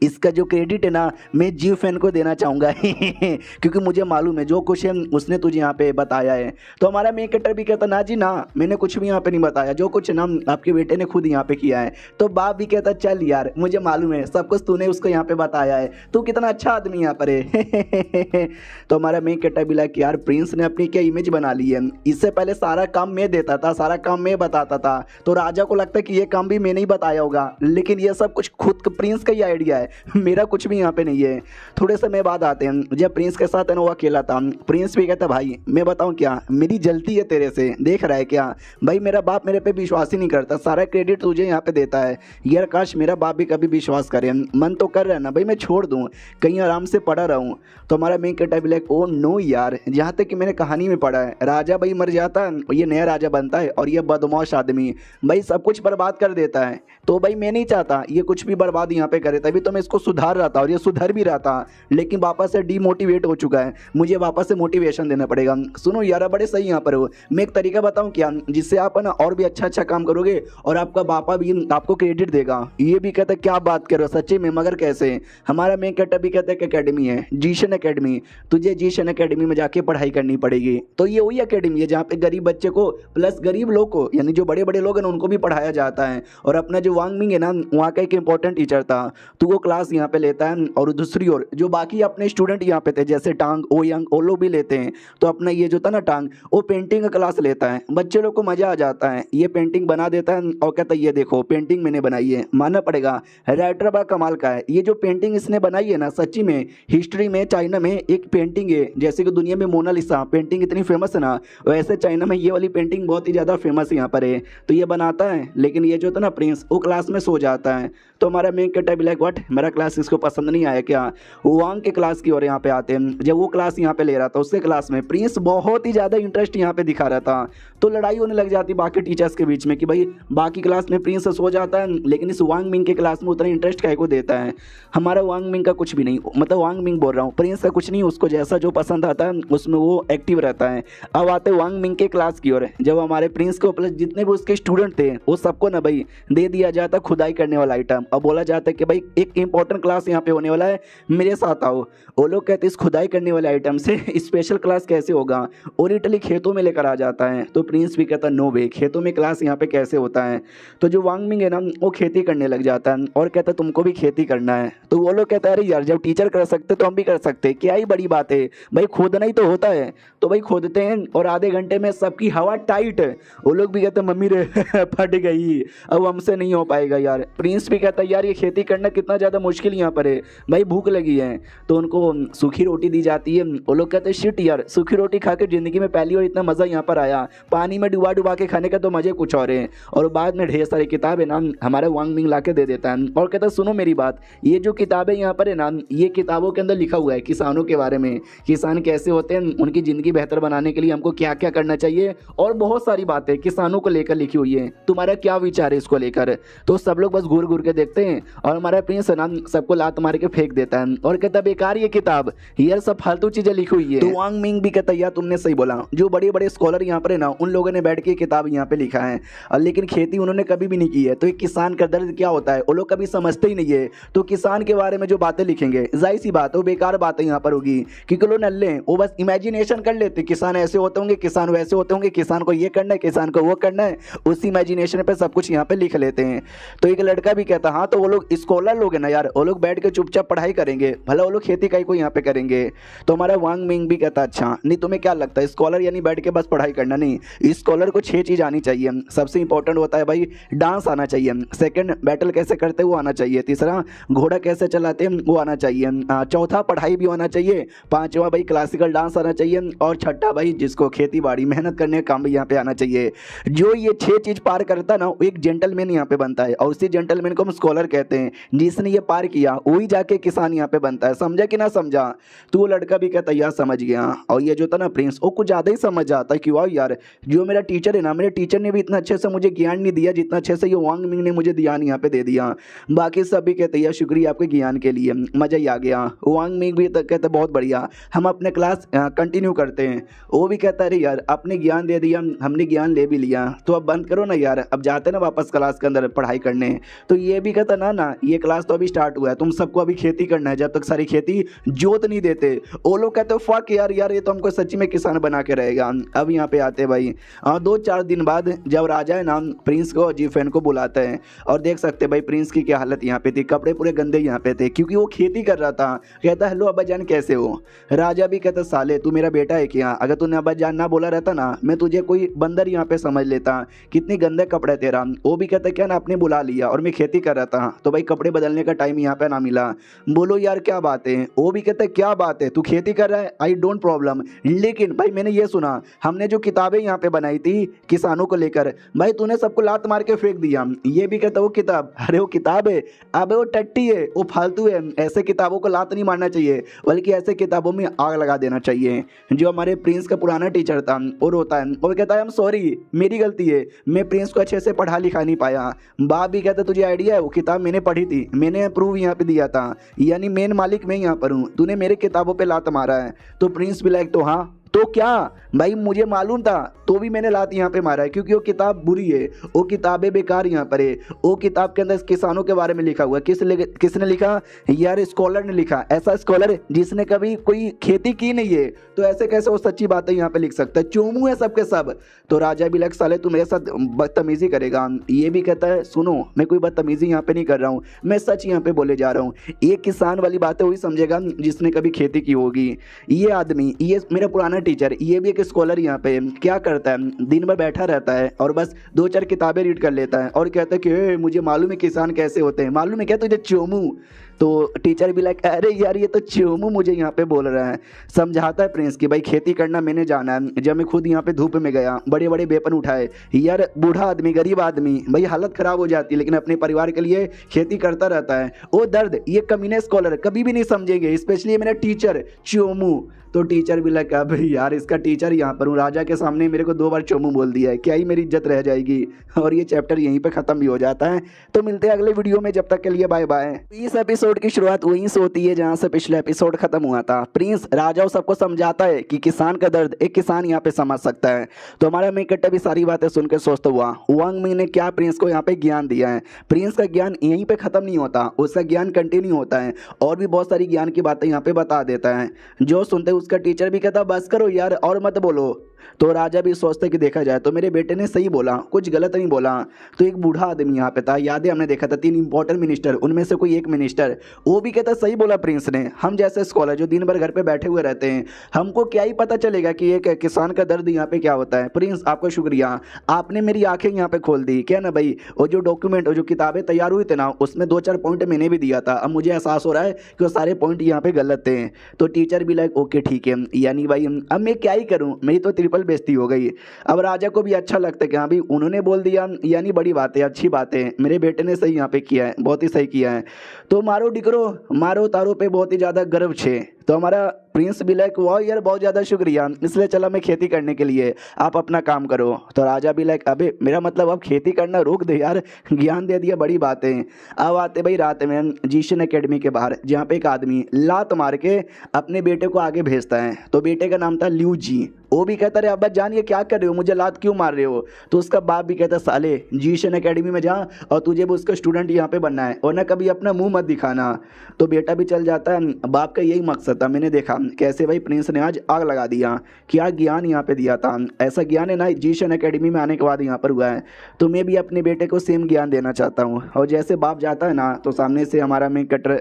इसका जो क्रेडिट है ना मैं जीव फैन को देना चाहूँगा क्योंकि मुझे मालूम है जो कुछ है उसने तुझे यहाँ पे बताया है। तो हमारा मेन कैरेक्टर भी कहता ना जी ना मैंने कुछ भी यहाँ पे नहीं बताया, जो कुछ ना आपके बेटे ने खुद यहाँ पे किया है। तो बाप भी कहता चल यार मुझे मालूम है सब कुछ तूने उसको यहाँ पे बताया है, तू कितना अच्छा आदमी यहाँ पर है तो हमारा मेन कैरेक्टर भी लाइक यार प्रिंस ने अपनी क्या इमेज बना ली है, इससे पहले सारा काम मैं देता था, सारा काम मैं बताता था, तो राजा को लगता है कि ये काम भी मैंने ही बताया होगा, लेकिन ये सब कुछ खुद प्रिंस का ही आइडिया है, मेरा कुछ भी यहाँ पे नहीं है। थोड़े समय बाद आते हैं जब प्रिंस के साथ है ना वो अकेला था, प्रिंस भी कहता भाई मैं बताऊँ क्या, मेरी जलती है तेरे से, देख रहा है क्या भाई, मेरा बाप मेरे पे विश्वास ही नहीं करता, सारा क्रेडिट तुझे यहाँ पे देता है, यार काश मेरा बाप भी कभी विश्वास करे, मन तो कर रहा है ना भाई मैं छोड़ दूँ, कहीं आराम से पड़ा रहूँ। तो हमारा मेन कैरेक्टर भी लाइक ओ नो यार, जहाँ तक कि मैंने कहानी में पढ़ा है राजा भाई मर जाता है और ये नया राजा बनता है, और ये बदमाश आदमी भाई सब कुछ बर्बाद कर देता है। तो भाई मैं नहीं चाहता ये कुछ भी बर्बाद यहाँ पे करे, तभी तो मैं इसको सुधार रहा था और ये सुधर भी रहा था, लेकिन वापस से डीमोटिवेट हो चुका है, मुझे वापस से मोटिवेशन देना पड़ेगा। सुनो यार बड़े सही यहाँ पर हो, मैं एक तरीका बताऊँ क्या, जिससे आप ना और भी अच्छा काम करोगे और आपका बापा भी आपको क्रेडिट देगा। ये भी कहता है क्या बात करो सच्ची में, मगर कैसे। हमारा मेन कैरेक्टर भी कहता है कि अकेडमी है जीशन अकेडमी, तुझे जीशन अकेडमी में जाके पढ़ाई करनी पड़ेगी। तो ये वही अकेडमी है जहाँ पे गरीब बच्चे को प्लस गरीब लोग को, यानी जो बड़े बड़े लोग हैं ना उनको भी पढ़ाया जाता है। और अपना जो वांग मिंग है ना वहाँ का एक इंपॉर्टेंट टीचर था, तो वो क्लास यहाँ पे लेता है। और दूसरी ओर जो बाकी अपने स्टूडेंट यहाँ पे थे जैसे टांग ओ यंग वो लोग भी लेते हैं, तो अपना ये जो था ना टांग वो पेंटिंग का क्लास लेता है, बच्चे लोग को मजा आ जाता है, ये पेंटिंग बना देता है और कहता है ये देखो पेंटिंग मैंने बनाई है। मानना पड़ेगा राइटर बड़ा कमाल का है, ये जो पेंटिंग इसने बनाई है ना सच्ची में हिस्ट्री में चाइना में एक पेंटिंग है, जैसे कि दुनिया में मोनालिसा पेंटिंग इतनी फेमस है ना, वैसे चाइना में ये वाली पेंटिंग बहुत ही ज़्यादा फेमस यहाँ पर है। तो ये बनाता है, लेकिन ये जो था ना प्रिंस वो क्लास में सो जाता है। तो हमारा मेन कैरेक्टर भी लाइक व्हाट, मेरा क्लास इसको पसंद नहीं आया क्या। वांग के क्लास की ओर यहाँ पे आते हैं, जब वो क्लास यहाँ पे ले रहा था उससे क्लास में प्रिंस बहुत ही ज़्यादा इंटरेस्ट यहाँ पे दिखा रहा था, तो लड़ाई होने लग जाती बाकी टीचर्स के बीच में कि भाई बाकी क्लास में प्रिंस सो जाता है, लेकिन इस वांग मिंग के क्लास में उतना इंटरेस्ट काय को देता है। हमारा वांग मिंग का कुछ भी नहीं, मतलब वांग मिंग बोल रहा हूँ, प्रिंस का कुछ नहीं, उसको जैसा जो पसंद आता है उसमें वो एक्टिव रहता है। अब आते वांग मिंग के क्लास की ओर, जब हमारे प्रिंस को प्लस जितने भी उसके स्टूडेंट थे वो सबको ना भाई दे दिया जाता खुदाई करने वाला आइटम, और बोला जाता है कि भाई एक इंपॉर्टेंट क्लास यहाँ पे होने वाला है, मेरे साथ आओ। वो लोग कहते हैं इस खुदाई करने वाले आइटम से स्पेशल क्लास कैसे होगा, और इटली खेतों में लेकर आ जाता है। तो प्रिंस भी कहता नो वे, खेतों में क्लास यहाँ पे कैसे होता है। तो जो वांग मिंग है ना वो खेती करने लग जाता है और कहता है तुमको भी खेती करना है। तो वो लोग कहता है अरे यार जब टीचर कर सकते तो हम भी कर सकते, क्या ही बड़ी बात है भाई, खोदना ही तो होता है। तो भाई खोदते हैं और आधे घंटे में सबकी हवा टाइट है। वो लोग भी कहते हैं मम्मी रे फट गई, अब हमसे नहीं हो पाएगा यार। प्रिंस भी कहता है यार ये खेती करना कितना ज़्यादा मुश्किल यहाँ पर है, भाई भूख लगी है। तो उनको सूखी रोटी दी जाती है, वो लोग कहते हैं शिट यार सूखी रोटी खा के ज़िंदगी में पहली बार इतना मज़ा यहाँ पर आया, पानी में डुबा डुबा के खाने का तो मज़े कुछ और है। और बाद में ढेर सारी किताबें ना हमारे वांग मिंग ला के दे देता है और कहता है सुनो मेरी बात, ये जो किताबें यहाँ पर है ना ये किताबों के अंदर लिखा हुआ है किसानों के बारे में, किसान कैसे होते हैं, उनकी ज़िंदगी बेहतर बनाने के लिए हमको क्या क्या करना चाहिए, और बहुत सारी बातें किसानों को लेकर लिखी हुई है, तुम्हारा क्या विचार है इसको लेकर। तो सब लोग बस घूर घूर के देखते हैं और हमारा प्रिंस ना सबको लात मार के फेंक देता है और कहता है बेकार ये किताब, यार सब फालतू चीजें लिखी हुई है। तो वांग मिंग भी कहता है यार तुमने सही बोला, जो बड़े बड़े स्कॉलर यहाँ पर है ना उन लोगों ने बैठ के किताब यहाँ पे लिखा है, लेकिन खेती उन्होंने कभी भी नहीं की है। तो एक किसान का दर्द क्या होता है वो लोग कभी समझते ही नहीं है। तो किसान के बारे में जो बातें लिखेंगे जाहिर सी बात है वो बेकार बातें यहाँ पर होगी, क्योंकि लोग नल्ले वो बस इमेजिनेशन कर लेते, किसान ऐसे होते होंगे, किसान वैसे होते होंगे, किसान को ये करना है, किसान को वो करना है, उसी इमेजिनेशन पे सब कुछ यहाँ पे लिख लेते हैं। तो एक लड़का भी कहता हाँ तो वो लोग स्कॉलर लोग हैं ना यार, वो लोग बैठ के चुपचाप पढ़ाई करेंगे, भला वो लोग खेती काई को यहाँ पे करेंगे। तो हमारा वांग मिंग भी कहता अच्छा नहीं तुम्हें क्या लगता है स्कॉलर यानी बैठ के बस पढ़ाई करना नहीं, स्कॉलर को 6 चीज़ आनी चाहिए। सबसे इंपॉर्टेंट होता है भाई डांस आना चाहिए, सेकंड बैटल कैसे करते हैं वो आना चाहिए, तीसरा घोड़ा कैसे चलाते हैं वो आना चाहिए, चौथा पढ़ाई भी आना चाहिए, पांचवा भाई क्लासिकल डांस आना चाहिए, और छठा भाई जिसको खेती बाड़ी मेहनत करने का काम भी यहाँ पे आना चाहिए। जो ये 6 चीज़ पार करता है ना वो एक जेंटलमैन यहाँ पे बनता है, और उसी जेंटलमैन को हम स्कॉलर कहते हैं। जिसने ये पार किया वही जाके किसान यहाँ पे बनता है। समझा कि ना समझा। तो वो लड़का भी कहता यार समझ गया। और ये जो था ना प्रिंस वो कुछ ज़्यादा ही समझ जाता है कि वाह यार जो मेरा टीचर है ना, मेरे टीचर ने भी इतना अच्छे से मुझे ज्ञान नहीं दिया जितना अच्छे से ये वांग मिंग ने मुझे ज्ञान यहाँ पे दे दिया। बाकी सब भी कहते यार शुक्रिया आपके ज्ञान के लिए, मज़ा ही आ गया। वांग मिंग भी कहते बहुत बढ़िया, हम अपने क्लास कंटिन्यू करते हैं। वो भी कहता है अरे यार आपने ज्ञान दे दिया, हमने ज्ञान ले भी लिया, तो अब बंद करो ना यार, अब जाते ना वापस क्लास के अंदर पढ़ाई करने। तो ये भी कहता ना ये क्लास तो अभी स्टार्ट हुआ है, तुम सबको अभी खेती करना है, जब तक सारी खेती जोत नहीं देते। वो लोग कहते हो फक यार ये तो हमको सच्ची में किसान बना के रहेगा। अब यहाँ पे आते भाई 2-4 दिन बाद जब राजा है ना प्रिंस को जीफेन को बुलाता है, और देख सकते भाई प्रिंस की क्या हालत यहाँ पे थी, कपड़े पूरे गंदे यहाँ पे थे क्योंकि वो खेती कर रहा था। कहता हेलो अब्बा जान कैसे हो। राजा भी कहता साले तू मेरा बेटा है क्या, अगर तूने अब्बा जान ना बोला रहता ना मैं तुझे कोई बंदर यहाँ पे समझ लेता, कितनी गंदे कपड़े तेरा। वो भी कहता क्या ना आपने बुला लिया और मैं खेती कर रहा था तो भाई कपड़े बदलने का टाइम यहाँ पे ना मिला। बोलो यार क्या बात है। वो भी कहता है क्या बात है तू खेती कर रहा है, आई डोंट प्रॉब्लम, लेकिन भाई मैंने ये सुना हमने जो किताबें यहाँ पे बनाई थी किसानों को लेकर भाई तूने सबको लात मार के फेंक दिया। ये भी कहता वो किताब, अरे वो किताब है, अबे वो टट्टी है, वो फालतू है, ऐसे किताबों को लात नहीं मारना चाहिए बल्कि ऐसे किताबों में आग लगा देना चाहिए। जो हमारे प्रिंस का पुराना टीचर था वो रोता है, वो कहता है आई एम सॉरी मेरी गलती है, मैं प्रिंस को अच्छे से पढ़ा लिखा नहीं पाया। बाप भी कहता तुझे आइडिया है वो किताब मैंने पढ़ी थी, मैंने अप्रूव यहाँ पे दिया था, यानी मेन मालिक मैं यहाँ पर हूँ, तूने मेरे किताबों पे लात मारा है। तो प्रिंस भी लाइक तो हाँ तो क्या भाई मुझे मालूम था तो भी मैंने लात यहाँ पे मारा है क्योंकि वो किताब बुरी है, वो किताबें बेकार यहाँ पर है। वो किताब के अंदर किसानों के बारे में लिखा हुआ है, किसने लिखा यार, स्कॉलर ने लिखा, ऐसा स्कॉलर जिसने कभी कोई खेती की नहीं है तो ऐसे कैसे वो सच्ची बातें यहाँ पे लिख सकता है, चोमू है सबके सब। तो राजा भी लग साले तू मेरे साथ बदतमीजी करेगा। ये भी कहता है सुनो मैं कोई बदतमीजी यहाँ पे नहीं कर रहा हूँ, मैं सच यहाँ पे बोले जा रहा हूँ। ये किसान वाली बातें वही समझेगा जिसने कभी खेती की होगी। ये आदमी, ये मेरा पुराना टीचर, ये भी एक स्कॉलर यहाँ पे क्या करता है, दिन भर बैठा रहता है और बस 2-4 किताबें रीड कर लेता है और कहता है कि मुझे मालूम है किसान कैसे होते हैं, मालूम है क्या तुझे चोमू। तो टीचर भी लाइक अरे यार ये तो चोमू मुझे यहाँ पे बोल रहा है। समझाता है प्रिंस कि भाई खेती करना मैंने जाना है, जब मैं खुद यहाँ पे धूप में गया बड़े बड़े वेपन उठाए, यार बूढ़ा आदमी गरीब आदमी भाई हालत खराब हो जाती है लेकिन अपने परिवार के लिए खेती करता रहता है। वो दर्द ये कमीने स्कॉलर कभी भी नहीं समझेंगे, स्पेशली मेरा टीचर चोमू। तो टीचर भी लगा भाई यार इसका टीचर यहाँ पर हूँ, राजा के सामने मेरे को 2 बार चोमू बोल दिया है, क्या ही मेरी इज्जत रह जाएगी। और ये चैप्टर यहीं पे खत्म भी हो जाता है। तो मिलते हैं अगले वीडियो में, जब तक के लिए बाय बाय। इस एपिसोड की शुरुआत वहीं से होती है जहाँ से पिछले एपिसोड खत्म हुआ था। प्रिंस राजा सबको समझाता है कि किसान का दर्द एक किसान यहाँ पे समझ सकता है। तो हमारा मेन कट्टा भी सारी बातें सुनकर सोचता हुआ वांग मिंग ने क्या प्रिंस को यहाँ पे ज्ञान दिया है। प्रिंस का ज्ञान यहीं पे खत्म नहीं होता, उसका ज्ञान कंटिन्यू होता है और भी बहुत सारी ज्ञान की बातें यहाँ पे बता देता है। जो सुनते उसका टीचर भी कहता बस करो यार और मत बोलो। तो राजा भी सोचते कि देखा जाए तो मेरे बेटे ने सही बोला, कुछ गलत नहीं बोला। तो एक बूढ़ा आदमी यहाँ पे था, याद है हमने देखा था 3 इंपॉर्टेंट मिनिस्टर, उनमें से कोई एक मिनिस्टर, वो भी कहता सही बोला प्रिंस ने, हम जैसे स्कॉलर जो दिन भर घर पे बैठे हुए रहते हैं हमको क्या ही पता चलेगा कि एक किसान का दर्द यहाँ पे क्या होता है। प्रिंस आपका शुक्रिया, आपने मेरी आंखें यहाँ पे खोल दी क्या ना भाई। वो जो डॉक्यूमेंट और जो किताबें तैयार हुई थे ना उसमें 2-4 पॉइंट मैंने भी दिया था, अब मुझे एहसास हो रहा है कि वो सारे पॉइंट यहाँ पे गलत थे। तो टीचर भी लाइक ओके ठीक है, यानी भाई अब मैं क्या ही करूँ, मेरी तो ट्रिपल बेइज्जती हो गई। अब राजा को भी अच्छा लगता है कि हाँ भाई उन्होंने बोल दिया, यानी बड़ी बात है, अच्छी बात है, मेरे बेटे ने सही यहाँ पे किया है, बहुत ही सही किया है। तो मारो डिकरो मारो तारो पे बहुत ही ज़्यादा गर्व छे। तो हमारा प्रिंस भी लाइक वाह यार बहुत ज़्यादा शुक्रिया, इसलिए चला मैं खेती करने के लिए, आप अपना काम करो। तो राजा भी लाइक अबे मेरा मतलब अब खेती करना रोक दे यार, ज्ञान दे दिया बड़ी बात है। अब आते भाई रात में जीशन एकेडमी के बाहर जहाँ पे एक आदमी लात मार के अपने बेटे को आगे भेजता है। तो बेटे का नाम था ल्यू जी। वो भी कहता रहे अब्बा जान ये क्या कर रहे हो, मुझे लात क्यों मार रहे हो। तो उसका बाप भी कहता साले जीशन एकेडमी में जा और तुझे भी उसका स्टूडेंट यहाँ पे बनना है और ना कभी अपना मुंह मत दिखाना। तो बेटा भी चल जाता है, बाप का यही मकसद था। मैंने देखा कैसे भाई प्रिंस ने आज आग लगा दिया, क्या ज्ञान यहाँ पे दिया था, ऐसा ज्ञान है ना जीशन एकेडमी में आने के बाद यहाँ पर हुआ है। तो मैं भी अपने बेटे को सेम ज्ञान देना चाहता हूँ। और जैसे बाप जाता है ना तो सामने से हमारा मेन कटर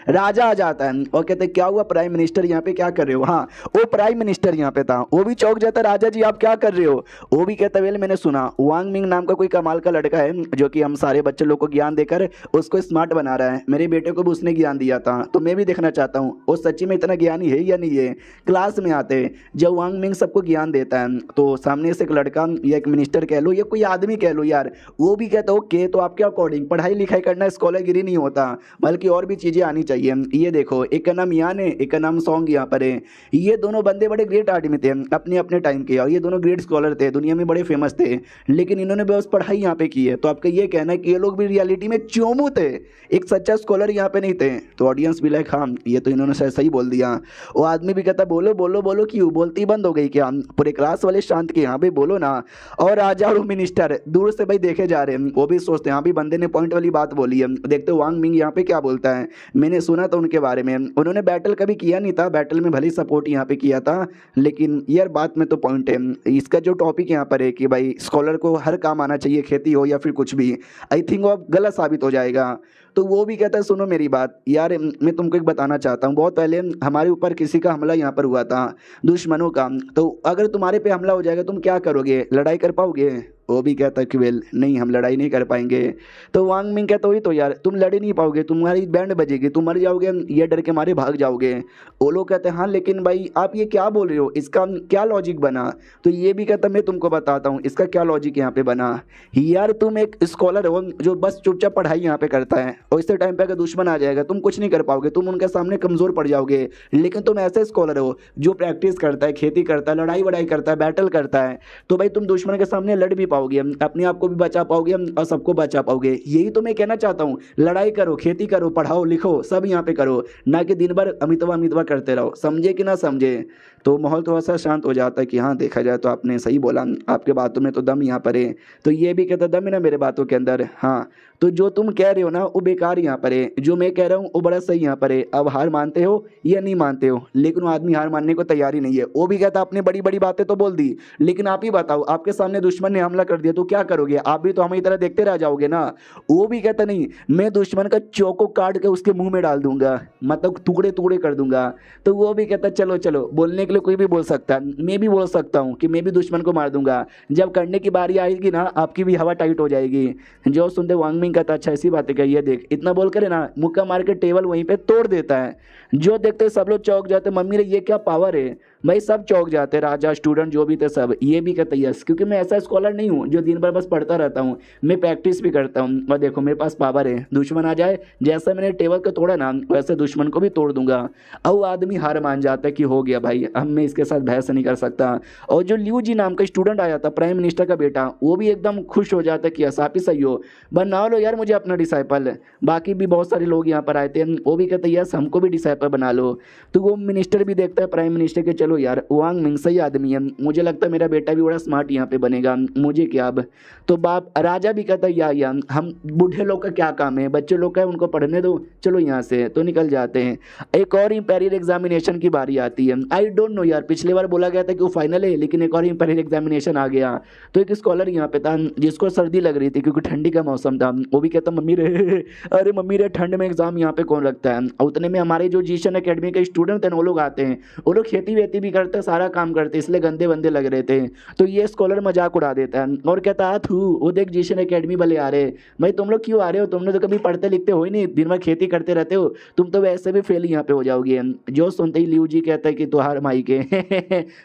राजा आ जाता है और कहते क्या हुआ प्राइम मिनिस्टर यहाँ पे क्या कर रहे हो। हाँ वो प्राइम मिनिस्टर यहाँ पे था, वो भी चौंक जाता राजा जी आप क्या कर रहे हो। वो भी कहता वेल मैंने सुना वांग मिंग नाम का कोई कमाल का लड़का है जो कि हम सारे बच्चे लोग को ज्ञान देकर उसको स्मार्ट बना रहा है, मेरे बेटे को भी उसने ज्ञान दिया था, तो मैं भी देखना चाहता हूँ वो सच्ची में इतना ज्ञानी है या नहीं है। क्लास में आते जब वांग मिंग सबको ज्ञान देता है तो सामने से एक लड़का या एक मिनिस्टर कह लो या कोई आदमी कह लो यार, वो भी कहता ओके तो आपके अकॉर्डिंग पढ़ाई लिखाई करना स्कॉलरगिरी नहीं होता बल्कि और भी चीज़ें आनी चाहिए। ये देखो एक का नाम यान है, एक का नाम सॉन्ग यहाँ पर है। ये दोनों बंदे बड़े ग्रेट आदमी थे अपने अपने टाइम के और ये दोनों ग्रेट स्कॉलर थे, दुनिया में बड़े फेमस थे, लेकिन इन्होंने बस पढ़ाई यहाँ पे की है। तो आपका ये कहना है कि ये लोग भी रियलिटी में चोमू थे, एक सच्चा स्कॉलर यहाँ पे नहीं थे। तो ऑडियंस भी लाइक हाँ ये तो इन्होंने सही बोल दिया। वो आदमी भी कहता बोलो बोलो बोलो, क्यों बोलती बंद हो गई क्या, पूरे क्लास वाले शांत के यहाँ पे बोलो ना। और राजा और मिनिस्टर दूर से भाई देखे जा रहे हैं, वो भी सोचते हैं हाँ भी बंदे ने पॉइंट वाली बात बोली है, देखते वांग मिंग यहाँ पे क्या बोलता है। मैंने सुना था उनके बारे में, उन्होंने बैटल कभी किया नहीं था, बैटल में भले सपोर्ट यहाँ पे किया था, लेकिन यार बात में तो पॉइंट है। इसका जो टॉपिक यहाँ पर है कि भाई स्कॉलर को हर काम आना चाहिए, खेती हो या फिर कुछ भी, आई थिंक वो अब गलत साबित हो जाएगा। तो वो भी कहता है सुनो मेरी बात यार, मैं तुमको एक बताना चाहता हूँ, बहुत पहले हमारे ऊपर किसी का हमला यहाँ पर हुआ था, दुश्मनों का, तो अगर तुम्हारे पे हमला हो जाएगा तुम क्या करोगे, लड़ाई कर पाओगे? वो भी कहता है कि वेल नहीं, हम लड़ाई नहीं कर पाएंगे। तो वांग मिंग कहता वही तो यार, तुम लड़ ही नहीं पाओगे, तुम्हारी बैंड बजेगी, तुम मर जाओगे, ये डर के मारे भाग जाओगे। वो लोग कहते हैं हाँ लेकिन भाई आप ये क्या बोल रहे हो, इसका क्या लॉजिक बना? तो ये भी कहता मैं तुमको बताता हूँ इसका क्या लॉजिक यहाँ पे बना। यार तुम एक स्कॉलर हो जो बस चुपचाप पढ़ाई यहाँ पे करता है, और इस टाइम पे अगर दुश्मन आ जाएगा तुम कुछ नहीं कर पाओगे, तुम उनके सामने कमज़ोर पड़ जाओगे। लेकिन तुम ऐसे स्कॉलर हो जो प्रैक्टिस करता है, खेती करता है, लड़ाई वड़ाई करता है, बैटल करता है, तो भाई तुम दुश्मन के सामने लड़ भी पाओगे, अपने आप को भी बचा पाओगे और सबको बचा पाओगे। यही तो मैं कहना चाहता हूँ, लड़ाई करो, खेती करो, पढ़ाओ लिखो, सब यहाँ पे करो, ना कि दिन भर अमितवा अमितवा करते रहो। समझे कि ना समझे? तो माहौल थोड़ा सा शांत हो जाता है कि हाँ देखा जाए तो आपने सही बोला, आपके बातों में तो दम यहाँ पर है। तो ये भी कहता दम है ना मेरे बातों के अंदर, हाँ तो जो तुम कह रहे हो ना वो बेकार यहाँ पर है, जो मैं कह रहा हूँ वो बड़ा सही यहाँ पर है। अब हार मानते हो या नहीं मानते हो? लेकिन वो आदमी हार मानने को तैयार ही नहीं है। वो भी कहता अपनी बड़ी बड़ी बातें तो बोल दी, लेकिन आप ही बताओ आपके सामने दुश्मन ने हमला कर दिया तो क्या करोगे? आप भी तो हमारी तरह देखते रह जाओगे ना। वो भी कहता नहीं, मैं दुश्मन का चौको काट के उसके मुंह में डाल दूंगा, मतलब टुकड़े टुकड़े कर दूंगा। तो वो भी कहता चलो चलो, बोलने के लिए कोई भी बोल सकता है, मैं भी बोल सकता हूँ कि मैं भी दुश्मन को मार दूंगा। जब करने की बारी आएगी ना आपकी भी हवा टाइट हो जाएगी। जो सुनते वांग मिंग कहता अच्छा ऐसी बातें कही है, देख इतना बोल कर ना मुक्का मार के टेबल वहीं पे तोड़ देता है। जो देखते सब लोग चौंक जाते, मम्मी रे ये क्या पावर है भाई, सब चौंक जाते, राजा स्टूडेंट जो भी थे सब। ये भी कहते यस, क्योंकि मैं ऐसा स्कॉलर नहीं हूँ जो दिन भर बस पढ़ता रहता हूँ, मैं प्रैक्टिस भी करता हूँ, और देखो मेरे पास पावर है, दुश्मन आ जाए जैसा मैंने टेबल को तोड़ा ना वैसे दुश्मन को भी तोड़ दूंगा। अब वो आदमी हार मान जाता है कि हो गया भाई, अब मैं इसके साथ बहस नहीं कर सकता। और जो लियू जी नाम का स्टूडेंट आया था, प्राइम मिनिस्टर का बेटा, वो भी एकदम खुश हो जाता है कि यस आप ही सही हो, बना लो यार मुझे अपना डिसाइपल। बाकी भी बहुत सारे लोग यहाँ पर आए थे, वो भी कहते यस हमको भी डिसाइपल बना लो। तो वो मिनिस्टर भी देखता है प्राइम मिनिस्टर के, चलो यार वांग मिंग सही आदमी है, मुझे लगता है मेरा बेटा भी बड़ा स्मार्ट यहाँ पे बनेगा, मुझे क्या अब। तो बाप राजा भी कहता है या हम बूढ़े लोग का क्या काम है, बच्चे लोग का है उनको पढ़ने दो, चलो यहाँ से। तो निकल जाते हैं। एक और इंपीरियल एग्जामिनेशन की बारी आती है। आई डोंट नो यार, पिछली बार बोला गया था कि वो फाइनल है, लेकिन एक और इंपीरियल एग्जामिनेशन आ गया। तो एक स्कॉलर यहाँ पे था जिसको सर्दी लग रही थी क्योंकि ठंडी का मौसम था। वो भी कहता मम्मी रे अरे मम्मी रे ठंड में एग्जाम यहाँ पे कौन लगता है। और उतने में हमारे जो जीशन एकेडमी के स्टूडेंट थे वो लोग आते हैं, वो लोग खेती वेती भी करते, सारा काम करते, इसलिए गंदे बंदे लग रहे थे। तो ये स्कॉलर मजाक उड़ा देता है और कहता है थू वो देख जीशन एकेडमी वाले आ रहे। भाई तुम लोग क्यों आ रहे हो, तुमने तो कभी पढ़ते लिखते हो ही नहीं, दिन भर खेती करते रहते हो, तुम तो वैसे भी फेल यहाँ पे हो जाओगे। जो सुनते ही लियू जी कहता है कि तुहार माई के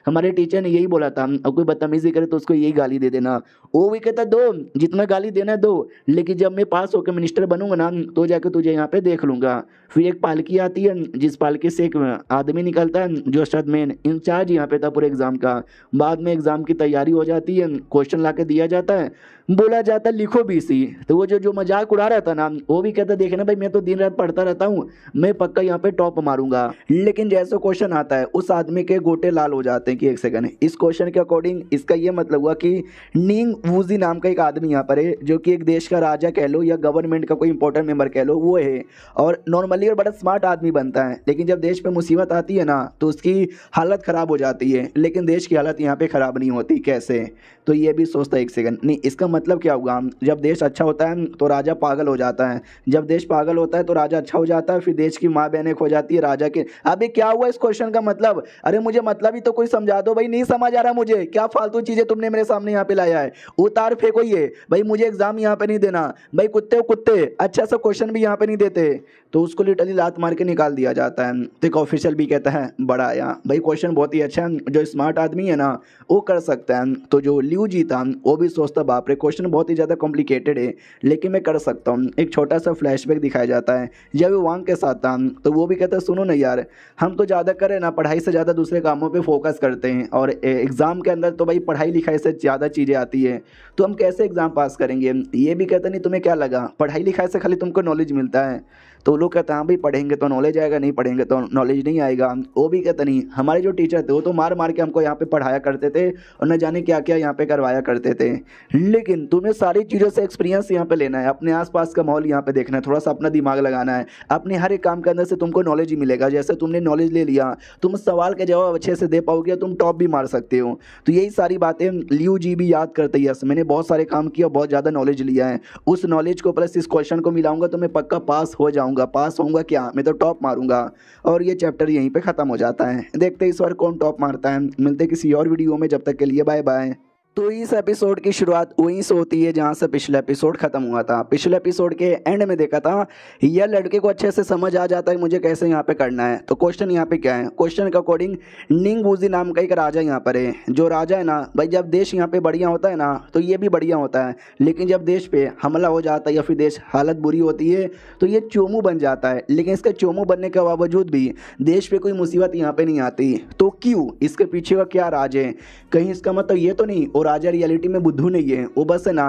हमारे टीचर ने यही बोला था, और कोई बदतमीजी करे तो उसको यही गाली दे देना। वो भी कहता दो जितना गाली देना दो, लेकिन जब मैं पास होकर मिनिस्टर बनूंगा ना तो जाकर तुझे यहाँ पे देख लूंगा। फिर एक पालकी आती है, जिस पालकी से एक आदमी निकलता है जो शायद मेन इंचार्ज यहाँ पे था पूरे एग्जाम का। बाद में एग्जाम की तैयारी हो जाती है, क्वेश्चन ला के दिया जाता है, बोला जाता है लिखो बीसी। तो वो जो मजाक उड़ा रहा था ना वो भी कहता देखना भाई मैं तो दिन रात पढ़ता रहता हूँ, मैं पक्का यहाँ पे टॉप मारूंगा। लेकिन जैसे क्वेश्चन आता है उस आदमी के गोटे लाल हो जाते हैं कि एक सेकंड, इस क्वेश्चन के अकॉर्डिंग इसका ये मतलब हुआ कि नींग वूजी नाम का एक आदमी यहाँ पर है जो कि एक देश का राजा कह लो या गवर्नमेंट का कोई इंपॉर्टेंट मेंबर कह लो वो है, और नॉर्मली और बड़ा स्मार्ट आदमी बनता है। लेकिन जब देश पे मुसीबत आती है ना तो उसकी हालत ख़राब हो जाती है, लेकिन देश की हालत यहाँ पे ख़राब नहीं होती। कैसे? तो ये भी सोचता है एक सेकंड, नहीं इसका मतलब क्या होगा, जब देश अच्छा होता है तो राजा पागल हो जाता है, जब देश पागल होता है तो राजा अच्छा हो जाता है, फिर देश की माँ बहनें खो जाती है राजा के। अबे क्या हुआ इस क्वेश्चन का मतलब? अरे मुझे मतलब ही तो कोई समझा दो भाई, नहीं समझ आ रहा मुझे, क्या फालतू चीज़ें तुमने मेरे सामने यहाँ पे लाया है, उतार फेंको ये भाई, मुझे एग्जाम यहाँ पे नहीं देना भाई, कुत्ते हो कुत्ते, अच्छा सा क्वेश्चन भी यहाँ पे नहीं देते। तो उसको लिटरली लात मार के निकाल दिया जाता है। तो एक ऑफिशियल भी कहता है बड़ा आया भाई, क्वेश्चन बहुत ही अच्छा है, जो स्मार्ट आदमी है ना वो कर सकता है। तो जो लियू जी था वो भी सोचता बाप रे क्वेश्चन बहुत ही ज़्यादा कॉम्प्लिकेटेड है, लेकिन मैं कर सकता हूँ। एक छोटा सा फ्लैशबैक दिखाया जाता है जब वो वांग के साथ था, तो वो भी कहता है सुनो ना यार, हम तो ज़्यादा करें ना पढ़ाई से ज़्यादा दूसरे कामों पे फोकस करते हैं, और एग्ज़ाम के अंदर तो भाई पढ़ाई लिखाई से ज़्यादा चीज़ें आती है, तो हम कैसे एग्ज़ाम पास करेंगे। ये भी कहते नहीं तुम्हें क्या लगा पढ़ाई लिखाई से खाली तुमको नॉलेज मिलता है। तो लोग कहते हैं हाँ भाई पढ़ेंगे तो नॉलेज आएगा, नहीं पढ़ेंगे तो नॉलेज नहीं आएगा। वो भी कहते नहीं, हमारे जो टीचर थे वो तो मार मार के हमको यहाँ पे पढ़ाया करते थे और न जाने क्या क्या यहाँ पे करवाया करते थे, लेकिन तुम्हें सारी चीज़ों से एक्सपीरियंस यहाँ पे लेना है, अपने आसपास का माहौल यहाँ पे देखना है, थोड़ा सा अपना दिमाग लगाना है, अपने हर एक काम के अंदर से तुमको नॉलेज ही मिलेगा। जैसे तुमने नॉलेज ले लिया, तुम सवाल के जवाब अच्छे से दे पाओगे, तुम टॉप भी मार सकते हो। तो यही सारी बातें लियू जी भी याद करते हैं, मैंने बहुत सारे काम किया, बहुत ज़्यादा नॉलेज लिया है, उस नॉलेज को प्लस इस क्वेश्चन को मिलाऊंगा तो मैं पक्का पास हो जाऊँगा। पास होऊंगा क्या, मैं तो टॉप मारूंगा। और ये चैप्टर यहीं पे ख़त्म हो जाता है। देखते हैं इस बार कौन टॉप मारता है। मिलते हैं किसी और वीडियो में, जब तक के लिए बाय बाय। तो इस एपिसोड की शुरुआत वहीं से होती है जहाँ से पिछला एपिसोड खत्म हुआ था। पिछले एपिसोड के एंड में देखा था यह लड़के को अच्छे से समझ आ जाता है मुझे कैसे यहाँ पे करना है। तो क्वेश्चन यहाँ पे क्या है, क्वेश्चन के अकॉर्डिंग निंग वूजी नाम का एक राजा यहाँ पर है। जो राजा है ना भाई, जब देश यहाँ पे बढ़िया होता है ना तो ये भी बढ़िया होता है, लेकिन जब देश पे हमला हो जाता है या फिर देश हालत बुरी होती है तो ये चोमू बन जाता है। लेकिन इसके चोमू बनने के बावजूद भी देश पे कोई मुसीबत यहाँ पे नहीं आती। तो क्यों, इसके पीछे का क्या राज है? कहीं इसका मतलब ये तो नहीं और राजा रियलिटी में बुद्धू नहीं है, वो बस है ना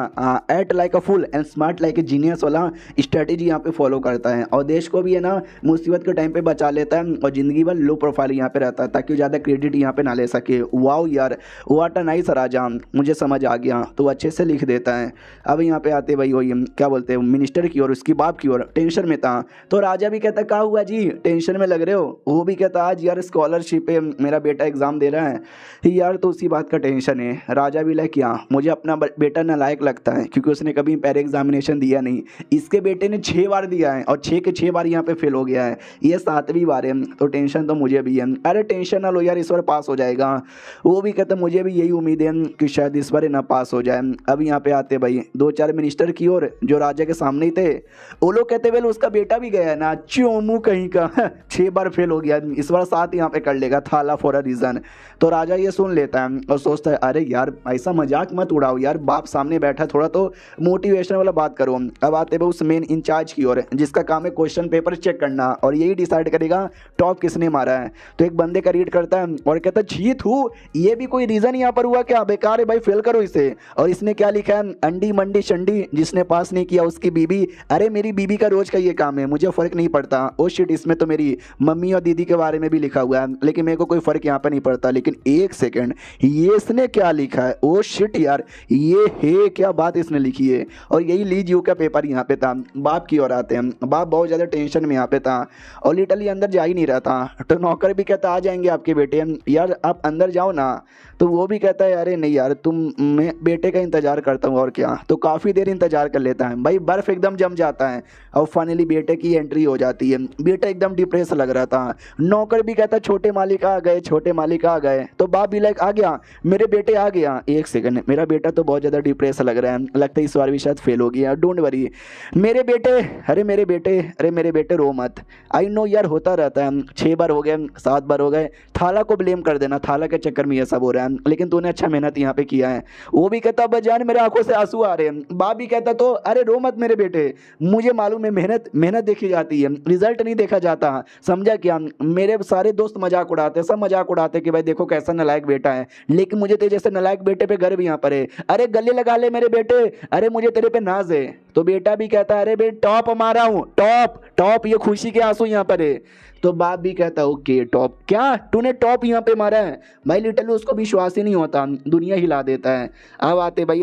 act like a full and smart like a genius वाला स्ट्रेटेजी यहाँ पे फॉलो करता है और देश को भी है ना मुसीबत के टाइम पे बचा लेता है और जिंदगी भर लो प्रोफाइल यहाँ पे रहता है ताकि वो ज़्यादा क्रेडिट यहाँ पे ना ले सके। वाओ यार, व्हाट अ नाइस राजा, मुझे समझ आ गया। तो अच्छे से लिख देता है। अब यहाँ पे आते भाई वही क्या बोलते हैं मिनिस्टर की और उसकी बाप की ओर टेंशन में था। तो राजा भी कहता क्या हुआ जी, टेंशन में लग रहे हो? वो भी कहता आज यार स्कॉलरशिप पे मेरा बेटा एग्जाम दे रहा है यार, तो उसी बात का टेंशन है। राजा भी लाइक क्या, मुझे अपना बेटा नालायक लगता है क्योंकि उसने कभी पैर एग्जामिनेशन दिया नहीं। इसके बेटे ने 6 बार दिया है और 6 के 6 बार यहाँ पे फेल हो गया है, ये 7वीं बार है। तो टेंशन तो मुझे भी है। अरे टेंशन ना लो यार, इस बार पास हो जाएगा। वो भी कहता मुझे भी यही उम्मीद है कि शायद इस बार ना पास हो जाए। अब यहाँ पे आते भाई 2-4 मिनिस्टर की ओर जो राजा के सामने ही थे। वो लोग कहते वेल उसका बेटा भी गया है ना, चोमू कहीं का 6 बार फेल हो गया, इस बार 7 यहाँ पे कर लेगा थाला फॉर अ रीजन। तो राजा ये सुन लेता है और सोचता है अरे यार ऐसा मजाक मत उड़ाओ यार, बाप सामने बैठा, थोड़ा तो मोटिवेशन वाला बात करो। अब आते हैं उस मेन इंचार्ज की ओर जिसका काम है क्वेश्चन पेपर चेक करना और यही डिसाइड करेगा टॉप किसने मारा है। तो एक बंदे का रीड करता है और कहता है छी थू, ये भी कोई रीजन यहाँ पर हुआ क्या, बेकार है भाई, फेल करो इसे। और इसने क्या लिखा है, अंडी मंडी शंडी, जिसने पास नहीं किया उसकी बीबी। अरे मेरी बीबी का रोज का ये काम है, मुझे फर्क नहीं पड़ता। ओ शिट, इसमें तो मेरी मम्मी और दीदी के बारे में भी लिखा हुआ है, लेकिन मेरे को कोई फर्क यहाँ पर नहीं पड़ता। लेकिन एक सेकेंड, ये इसने क्या लिखा है? ओ शिट यार, ये है क्या बात इसने लिखी है। और यही ली जीव का पेपर यहाँ पे था। बाप की ओर आते हैं। बाप बहुत ज़्यादा टेंशन में यहाँ पे था और लिटरली अंदर जा ही नहीं रहा था। तो नौकर भी कहता आ जाएंगे आपके बेटे, यार आप अंदर जाओ ना। तो वो भी कहता है अरे नहीं यार, मैं बेटे का इंतजार करता हूँ और क्या। तो काफ़ी देर इंतजार कर लेता है भाई, बर्फ़ एकदम जम जाता है और फाइनली बेटे की एंट्री हो जाती है। बेटा एकदम डिप्रेस लग रहा था। नौकर भी कहता छोटे मालिक आ गए, छोटे मालिक आ गए। तो बाप भी लाइक आ गया, मेरे बेटे आ गया। एक सेकंड, मेरा बेटा तो बहुत ज़्यादा डिप्रेस लग रहा है, लगता है इस बार भी शायद फेल हो गया। डोंट वरी मेरे बेटे, अरे मेरे बेटे, अरे मेरे बेटे रो मत। आई नो यार, होता रहता है, 6 बार हो गए, 7 बार हो गए, थाला को ब्लेम कर देना, थाला के चक्कर में ये सब हो रहा है, लेकिन तूने अच्छा मेहनत यहाँ पे किया है। वो भी कहता बजान मेरे आंखों से आंसू आ रहे हैं। बाप भी कहता तो अरे रो मत मेरे बेटे, मुझे मालूम है मेहनत मेहनत देखी जाती है, रिजल्ट नहीं देखा जाता, समझा क्या। मेरे सारे दोस्त मजाक उड़ाते, सब मजाक उड़ाते कि भाई देखो कैसा नालायक बेटा है, लेकिन मुझे तेरे जैसे नालायक बेटे पे गर्व यहाँ पर है। अरे गले लगा ले मेरे बेटे, अरे मुझे तेरे पे नाज है। तो बेटा भी कहता है अरे बे टॉप मारा हूँ, टॉप टॉप, ये खुशी के आंसू यहाँ पर है। तो बाप भी कहता ओके टॉप, क्या तूने टॉप यहाँ पे मारा है? भाई लिटरली उसको विश्वास ही नहीं होता, दुनिया हिला देता है। अब आते भाई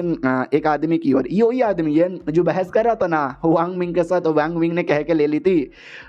एक आदमी की ओर, ये वही आदमी है जो बहस कर रहा था ना वांग मिंग के साथ, तो वांग मिंग ने कह के ले ली थी।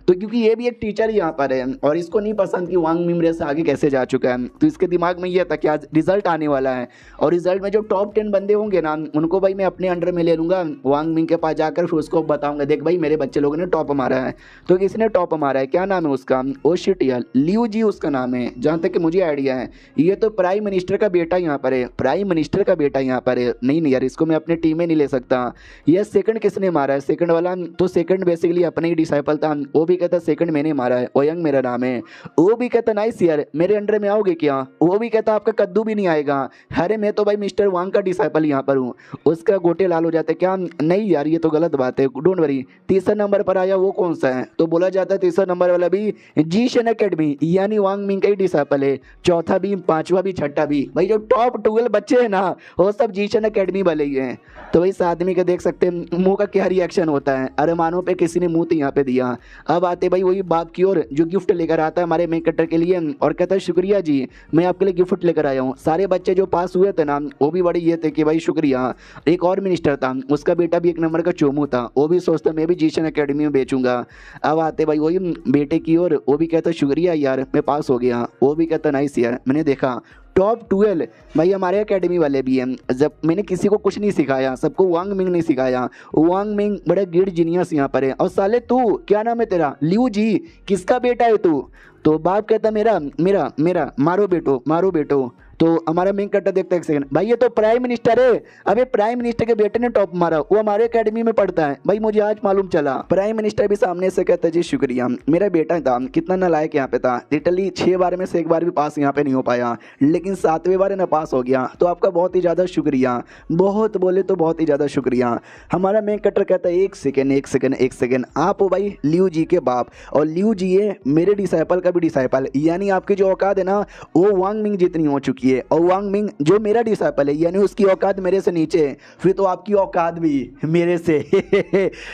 तो क्योंकि ये भी एक टीचर यहाँ पर है और इसको नहीं पसंद कि वांग मिंग से आगे कैसे जा चुका है, तो इसके दिमाग में ये था कि आज रिजल्ट आने वाला है और रिजल्ट में जो टॉप 10 बंदे होंगे ना उनको भाई मैं अपने अंडर में ले लूँगा। वांग मिंग के पास जाकर फिर उसको बताऊँगा देख भाई मेरे बच्चे लोगों ने टॉप मारा है। तो किसने टॉप मारा है, क्या नाम है उसका? ओ शिट यार, लियू जी उसका नाम है, जहाँ तक कि मुझे आइडिया है। ये तो प्राइम मिनिस्टर का बेटा यहाँ पर है, प्राइम मिनिस्टर का बेटा यहाँ पर है। नहीं यार, इसको मैं अपने टीम में नहीं ले सकता। ये सेकंड किसने मारा है? सेकंड वाला, तो सेकंड बेसिकली अपने ही डिसाइपल था। वो भी कहता सेकंड मैंने मारा है, ओयंग मेरा नाम है। वो भी कहता नाइस यार, मेरे अंडर में आओगे क्या? वो भी कहता आपका कद्दू भी नहीं आएगा। अरे मैं तो भाई मिस्टर वांग का डिसाइपल यहाँ पर हूँ। उसका गोटे लाल हो जाते क्या? नहीं यार ये तो गलत बात है, डोंट वरी। तीसरा नंबर पर आया वो कौन सा है? तो बोला जाता है तीसरा नंबर वाला भी जीशन एकेडमी यानी वांग मिंग का ही डिसाइपल है। चौथा भी, पांचवा भी, छठा भी, भाई जो टॉप 12 बच्चे हैं ना वो सब जीशन एकेडमी वाले ही हैं। तो भाई इस आदमी का देख सकते हैं मुंह का क्या रिएक्शन होता है। अरे मानो पे किसी ने मुंह तो यहाँ पे दिया। अब आते भाई वही बाप की ओर जो गिफ्ट लेकर आता है हमारे मेन कटर के लिए और कहता है शुक्रिया जी, मैं आपके लिए गिफ्ट लेकर आया हूँ। सारे बच्चे जो पास हुए थे ना वो भी बड़े ये थे कि भाई शुक्रिया। एक और मिनिस्टर था, उसका बेटा भी 1 नंबर का चोमू था, वो भी सोचता मैं भी जीशन एकेडमी में बेचूंगा। अब आते भाई वही बेटे की ओर, वो भी कहता शुक्रिया यार मैं पास हो गया। वो भी कहता नाइस यार, मैंने देखा टॉप 12 भाई हमारे एकेडमी वाले भी हैं। जब मैंने किसी को कुछ नहीं सिखाया, सबको वांग मिंग नहीं सिखाया। वांग मिंग बड़ा गिर जीनियस यहाँ पर है। और साले तू क्या नाम है तेरा, लियू जी, किसका बेटा है तू? तो बाप कहता मेरा मेरा मेरा, मारो बेटो मारो बेटो। तो हमारा मेन कट्टा देखता है, एक सेकंड भाई ये तो प्राइम मिनिस्टर है। अबे प्राइम मिनिस्टर के बेटे ने टॉप मारा, वो हमारे एकेडमी में पढ़ता है भाई, मुझे आज मालूम चला। प्राइम मिनिस्टर भी सामने से कहता है जी शुक्रिया, मेरा बेटा था कितना नालायक यहाँ पे था, लिटरली 6 बार में से 1 बार भी पास यहाँ पे नहीं हो पाया, लेकिन 7वें बार ना पास हो गया, तो आपका बहुत ही ज़्यादा शुक्रिया, बहुत बोले तो बहुत ही ज़्यादा शुक्रिया। हमारा मेन कटर कहता है एक सेकेंड, आप हो भाई लियू जी के बाप, और लियू जी है मेरे डिसाइपल का भी डिसाइपल, यानी आपकी जो औकात है ना वो वांग मिंग जितनी हो चुकी है। और वांग मिंग जो मेरा डिसाइपल है, यानी उसकी औकात मेरे से नीचे है, फिर तो आपकी औकात भी मेरे से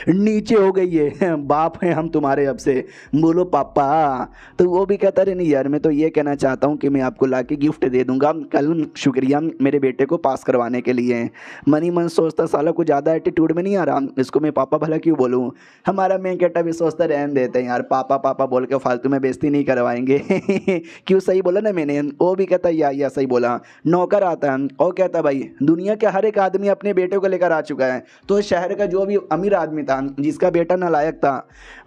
नीचे हो गई है। बाप है हम तुम्हारे अब से, बोलो पापा। तो वो भी कहता रहे नहीं यार, मैं तो ये कहना चाहता हूँ कि मैं आपको लाके गिफ्ट दे दूंगा कल, शुक्रिया मेरे बेटे को पास करवाने के लिए। मनी मन सोचता साला कुछ ज़्यादा एटीट्यूड में नहीं आ रहा, इसको मैं पापा भला क्यों बोलूँ। हमारा मेन कहता भी सोचता रहने देते हैं यार, पापा पापा बोल के फालतू में बेइज्जती नहीं करवाएंगे। क्यों, सही बोला ना मैंने। वो भी कहता या सही बोला। नौकर आता है और कहता भाई दुनिया के हर एक आदमी अपने बेटे को लेकर आ चुका है, तो शहर का जो भी अमीर आदमी था जिसका बेटा नालायक था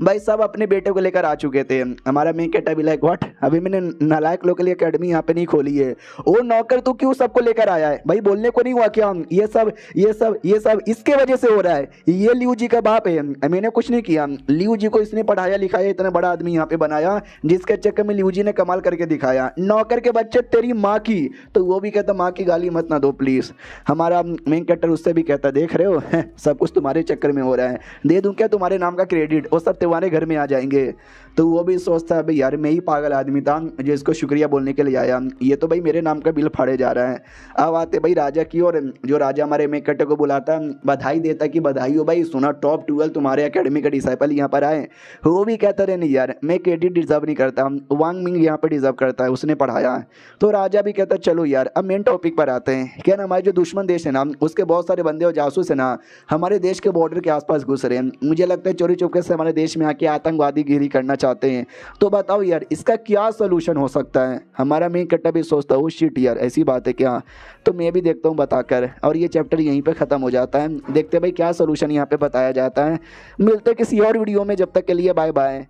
भाई, सब अपने बेटे को लेकर आ चुके थे। हमारा मेन कहता भी लाइक व्हाट, अभी मैंने नालायक लोग के लिए अकेडमी यहाँ पे नहीं खोली है। ओ नौकर तू क्यों सबको लेकर आया है भाई, बोलने को नहीं हुआ क्या? ये सब इसके वजह से हो रहा है, ये लियू जी का बाप है, मैंने कुछ नहीं किया। लियू जी को इसने पढ़ाया लिखाया, इतना बड़ा आदमी यहाँ पे बनाया, जिसके चक्कर में लियू जी ने कमाल करके दिखाया। नौकर के बच्चे तेरी माँ की, तो वो भी कहता माँ की गाली मत ना दो प्लीज़। हमारा मेन कैरेक्टर उससे भी कहता देख रहे हो सब कुछ तुम्हारे चक्कर में हो रहा है, दे दूं क्या तुम्हारे नाम का क्रेडिट, वो सब तुम्हारे घर में आ जाएंगे। तो वो भी सोचता है भाई यार मैं ही पागल आदमी था जो इसको शुक्रिया बोलने के लिए आया, ये तो भाई मेरे नाम का बिल फाड़े जा रहा है। अब आते भाई राजा की, और जो राजा हमारे मेन कैरेक्टर को बुलाता बधाई देता कि बधाई हो भाई, सुना टॉप 12 तुम्हारे एकेडमी का डिसाइपल यहाँ पर आए। वो भी कहता रहे नहीं यार मैं क्रेडिट डिजर्व नहीं करता, वांग मिंग यहाँ पर डिजर्व करता है, उसने पढ़ाया। तो राजा भी कहता चलो यार अब मेन टॉपिक पर आते हैं। क्या ना हमारे जो दुश्मन देश है ना उसके बहुत सारे बंदे और जासूस है ना हमारे देश के बॉर्डर के आसपास घुस रहे हैं, मुझे लगता है चोरी चुपके से हमारे देश में आके आतंकवादी गिरी करना चाहते हैं। तो बताओ यार इसका क्या सोल्यूशन हो सकता है। हमारा मेन कट्टा भी सोचता है शिट यार ऐसी बात है क्या, तो मैं भी देखता हूँ बताकर, और ये चैप्टर यहीं पे ख़त्म हो जाता है। देखते भाई क्या सोल्यूशन यहाँ पे बताया जाता है। मिलते किसी और वीडियो में, जब तक के लिए बाय बाय।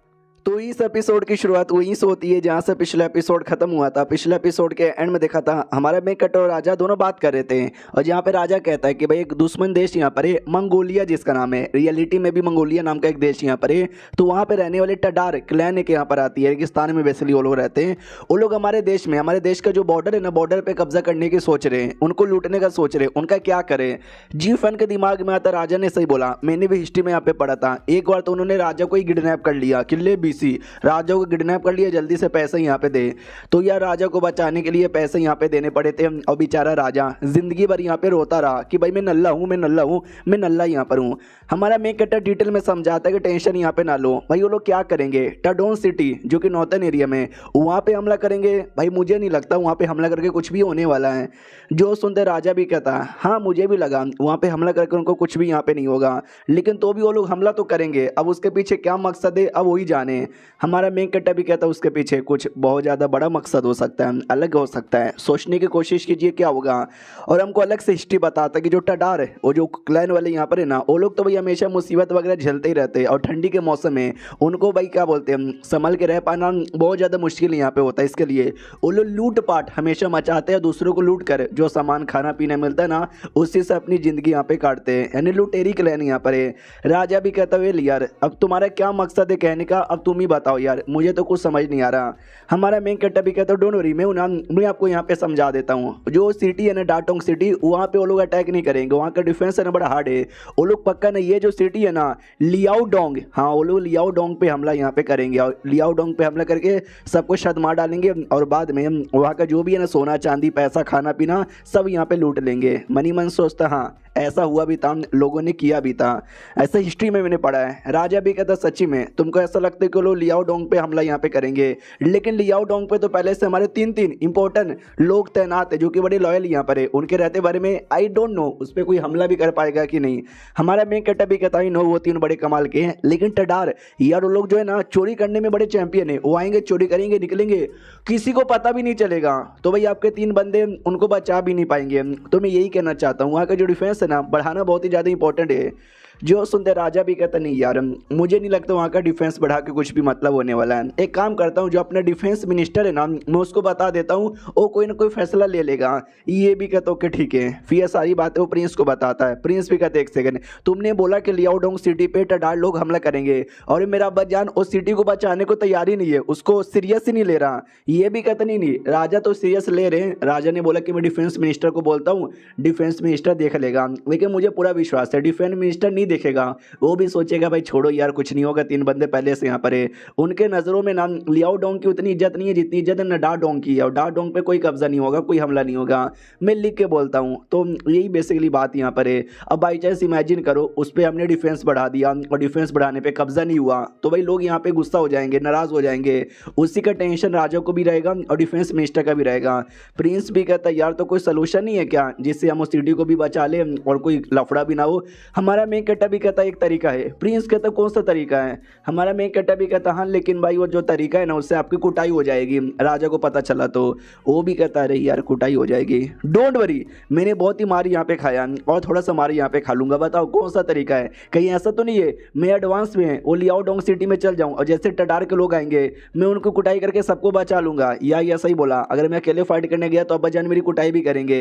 तो इस एपिसोड की शुरुआत वहीं से होती है जहाँ से पिछला एपिसोड खत्म हुआ था। पिछले एपिसोड के एंड में देखा था हमारा मेन कैरेक्टर और राजा दोनों बात कर रहे थे, और जहाँ पे राजा कहता है कि भाई एक दुश्मन देश यहाँ पर है मंगोलिया जिसका नाम है, रियलिटी में भी मंगोलिया नाम का एक देश यहाँ पर है। तो वहाँ पे रहने वाले टडार क्लैन एक यहाँ पर आती है, रेगिस्तान में बेसिकली वो लोग रहते हैं। वो लोग हमारे देश में, हमारे देश का जो बॉर्डर है ना, बॉर्डर पर कब्जा करने की सोच रहे हैं, उनको लूटने का सोच रहे हैं। उनका क्या करें, जी फन के दिमाग में आता राजा ने सही बोला, मैंने भी हिस्ट्री में यहाँ पे पढ़ा था। एक बार तो उन्होंने राजा को ही किडनैप कर लिया, किले बीसी राजा को किडनैप कर लिया, जल्दी से पैसे यहाँ पे दे। तो यार राजा को बचाने के लिए पैसे यहाँ पे देने पड़े थे, और बेचारा राजा जिंदगी भर यहाँ पे रोता रहा कि भाई मैं नल्ला हूँ, मैं नल्ला हूँ, मैं नल्ला यहाँ पर हूँ। हमारा मेन कैरेक्टर डिटेल में समझाता है कि टेंशन यहाँ पे ना लो भाई, वो लोग क्या करेंगे, टाडोन सिटी जो कि नॉर्थन एरिया में, वहाँ पे हमला करेंगे। भाई मुझे नहीं लगता वहाँ पे हमला करके कुछ भी होने वाला है। जो सुनते राजा भी कहता हाँ मुझे भी लगा वहाँ पे हमला करके उनको कुछ भी यहाँ पे नहीं होगा, लेकिन तो भी वो लोग हमला तो करेंगे। अब उसके पीछे क्या मकसद है अब वही जाने। हमारा मेन कैरेक्टर भी कहता है उसके पीछे कुछ बहुत ज़्यादा बड़ा मकसद हो सकता है, अलग हो सकता है, सोचने की कोशिश कीजिए क्या होगा। और हमको अलग से हिस्ट्री बताता है कि जो टडार है वो जो क्लैन वाले यहाँ पर है ना, वो लोग तो भाई हमेशा मुसीबत वगैरह झेलते ही रहते हैं, और ठंडी के मौसम में उनको भाई क्या बोलते हैं संभल के रह पाना बहुत ज़्यादा मुश्किल यहाँ पे होता है। इसके लिए वो लोग लूटपाट हमेशा मचाते हैं, दूसरों को लूट कर जो सामान खाना पीना मिलता है ना उसी से अपनी ज़िंदगी यहाँ पे काटते हैं, यानी लुटेरी क्लैन यहाँ पर है। राजा भी कहता है यार अब तुम्हारा क्या मकसद है कहने का, अब तुम ही बताओ यार, मुझे तो कुछ समझ नहीं आ रहा। हमारा मेन कैरेक्टर भी कहता है डोंट वरी, मैं आपको यहाँ पे समझा देता हूँ। जो सिटी है ना डाटोंग सिटी, वहाँ पे वो लोग अटैक नहीं करेंगे, वहाँ का डिफेंस है ना बड़ा हार्ड है, वो लोग पक्का नहीं। ये जो सिटी है ना लियाओडोंग, हाँ वो लोग लियाओडोंग पे हमला यहाँ पे करेंगे, और लियाओडोंग पे हमला करके सबको शत मार डालेंगे, और बाद में वहाँ का जो भी है ना सोना चांदी पैसा खाना पीना सब यहाँ पे लूट लेंगे। मनी मन सोचता हाँ ऐसा हुआ भी था, लोगों ने किया भी था, ऐसा हिस्ट्री में मैंने पढ़ा है। राजा भी कहता सच्ची में तुमको ऐसा लगता है के लोग लियाओ डोंग पे हमला यहाँ पे करेंगे, लेकिन लियाओ डोंग पे तो पहले से हमारे तीन इंपॉर्टेंट लोग तैनात है जो कि बड़े लॉयल यहाँ पर है। उनके रहते बारे में आई डोंट नो उस पर कोई हमला भी कर पाएगा कि नहीं। हमारा मेन कैरेक्टर भी कहता है नो वो तीन बड़े कमाल के हैं, लेकिन टडार यार वो लोग जो है ना चोरी करने में बड़े चैंपियन है। वो आएंगे, चोरी करेंगे, निकलेंगे, किसी को पता भी नहीं चलेगा। तो भाई आपके तीन बंदे उनको बचा भी नहीं पाएंगे। तो मैं यही कहना चाहता हूँ वहाँ का जो डिफेंस है ना बढ़ाना बहुत ही ज़्यादा इंपॉर्टेंट है। जो सुनते राजा भी कहता नहीं यार मुझे नहीं लगता वहाँ का डिफेंस बढ़ा के कुछ भी मतलब होने वाला है। एक काम करता हूँ जो अपना डिफेंस मिनिस्टर है ना मैं उसको बता देता हूँ, वो कोई ना कोई फैसला ले लेगा। ये भी कहता ओके ठीक है, फिर ये सारी बातें वो प्रिंस को बताता है। प्रिंस भी कहते एक सेकंड, तुमने बोला कि लियाओ डोंग सिटी पे टडार लोग हमला करेंगे और मेरा अब्बाजान उस सिटी को बचाने को तैयार ही नहीं है, उसको सीरियस ही नहीं ले रहा। ये भी कहता नहीं राजा तो सीरियस ले रहे हैं। राजा ने बोला कि मैं डिफेंस मिनिस्टर को बोलता हूँ, डिफेंस मिनिस्टर देख लेगा, लेकिन मुझे पूरा विश्वास है डिफेंस मिनिस्टर नहीं देखेगा। वो भी सोचेगा भाई छोड़ो यार कुछ नहीं होगा, तीन बंदे पहले से यहाँ पर है। उनके नज़रों में ना लियाओ डोंग की उतनी इज्जत नहीं है जितनी इज्जत नडा डोंग की है, और डा डोंग पे कोई कब्जा नहीं होगा, कोई हमला नहीं होगा। मैं लिख के बोलता हूँ। तो यही बेसिकली बात यहाँ पर है। अब बाई चांस इमेजिन करो उस पर हमने डिफेंस बढ़ा दिया और डिफेंस बढ़ाने पर कब्जा नहीं हुआ, तो भाई लोग यहाँ पे गुस्सा हो जाएंगे, नाराज़ हो जाएंगे। उसी का टेंशन राजा को भी रहेगा और डिफेंस मिनिस्टर का भी रहेगा। प्रिंस भी कहता है यार तो कोई सोल्यूशन नहीं है क्या जिससे हम उस सिटी को भी बचा लें और कोई लफड़ा भी ना हो। हमारा मेन कैरेक्टर भी कहता एक तरीका है। प्रिंस कहता कौन सा तरीका है। हमारा मेन कैरेक्टर भी कहता हाँ लेकिन भाई वो जो तरीका है ना उससे आपकी कुटाई हो जाएगी, राजा को पता चला तो। वो भी कहता है अरे यार कुटाई हो जाएगी, डोंट वरी मैंने बहुत ही मार यहाँ पे खाया और थोड़ा सा मार यहाँ पे खा लूंगा, बताओ कौन सा तरीका है। कहीं ऐसा तो नहीं है मैं एडवांस में वो लियाओ डोंग सिटी में चल जाऊँ और जैसे टडार के लोग आएंगे मैं उनको कुटाई करके सबको बचा लूंगा, या ऐसा ही बोला अगर मैं अकेले फाइट करने गया तो अब्बाजान मेरी कुटाई भी करेंगे।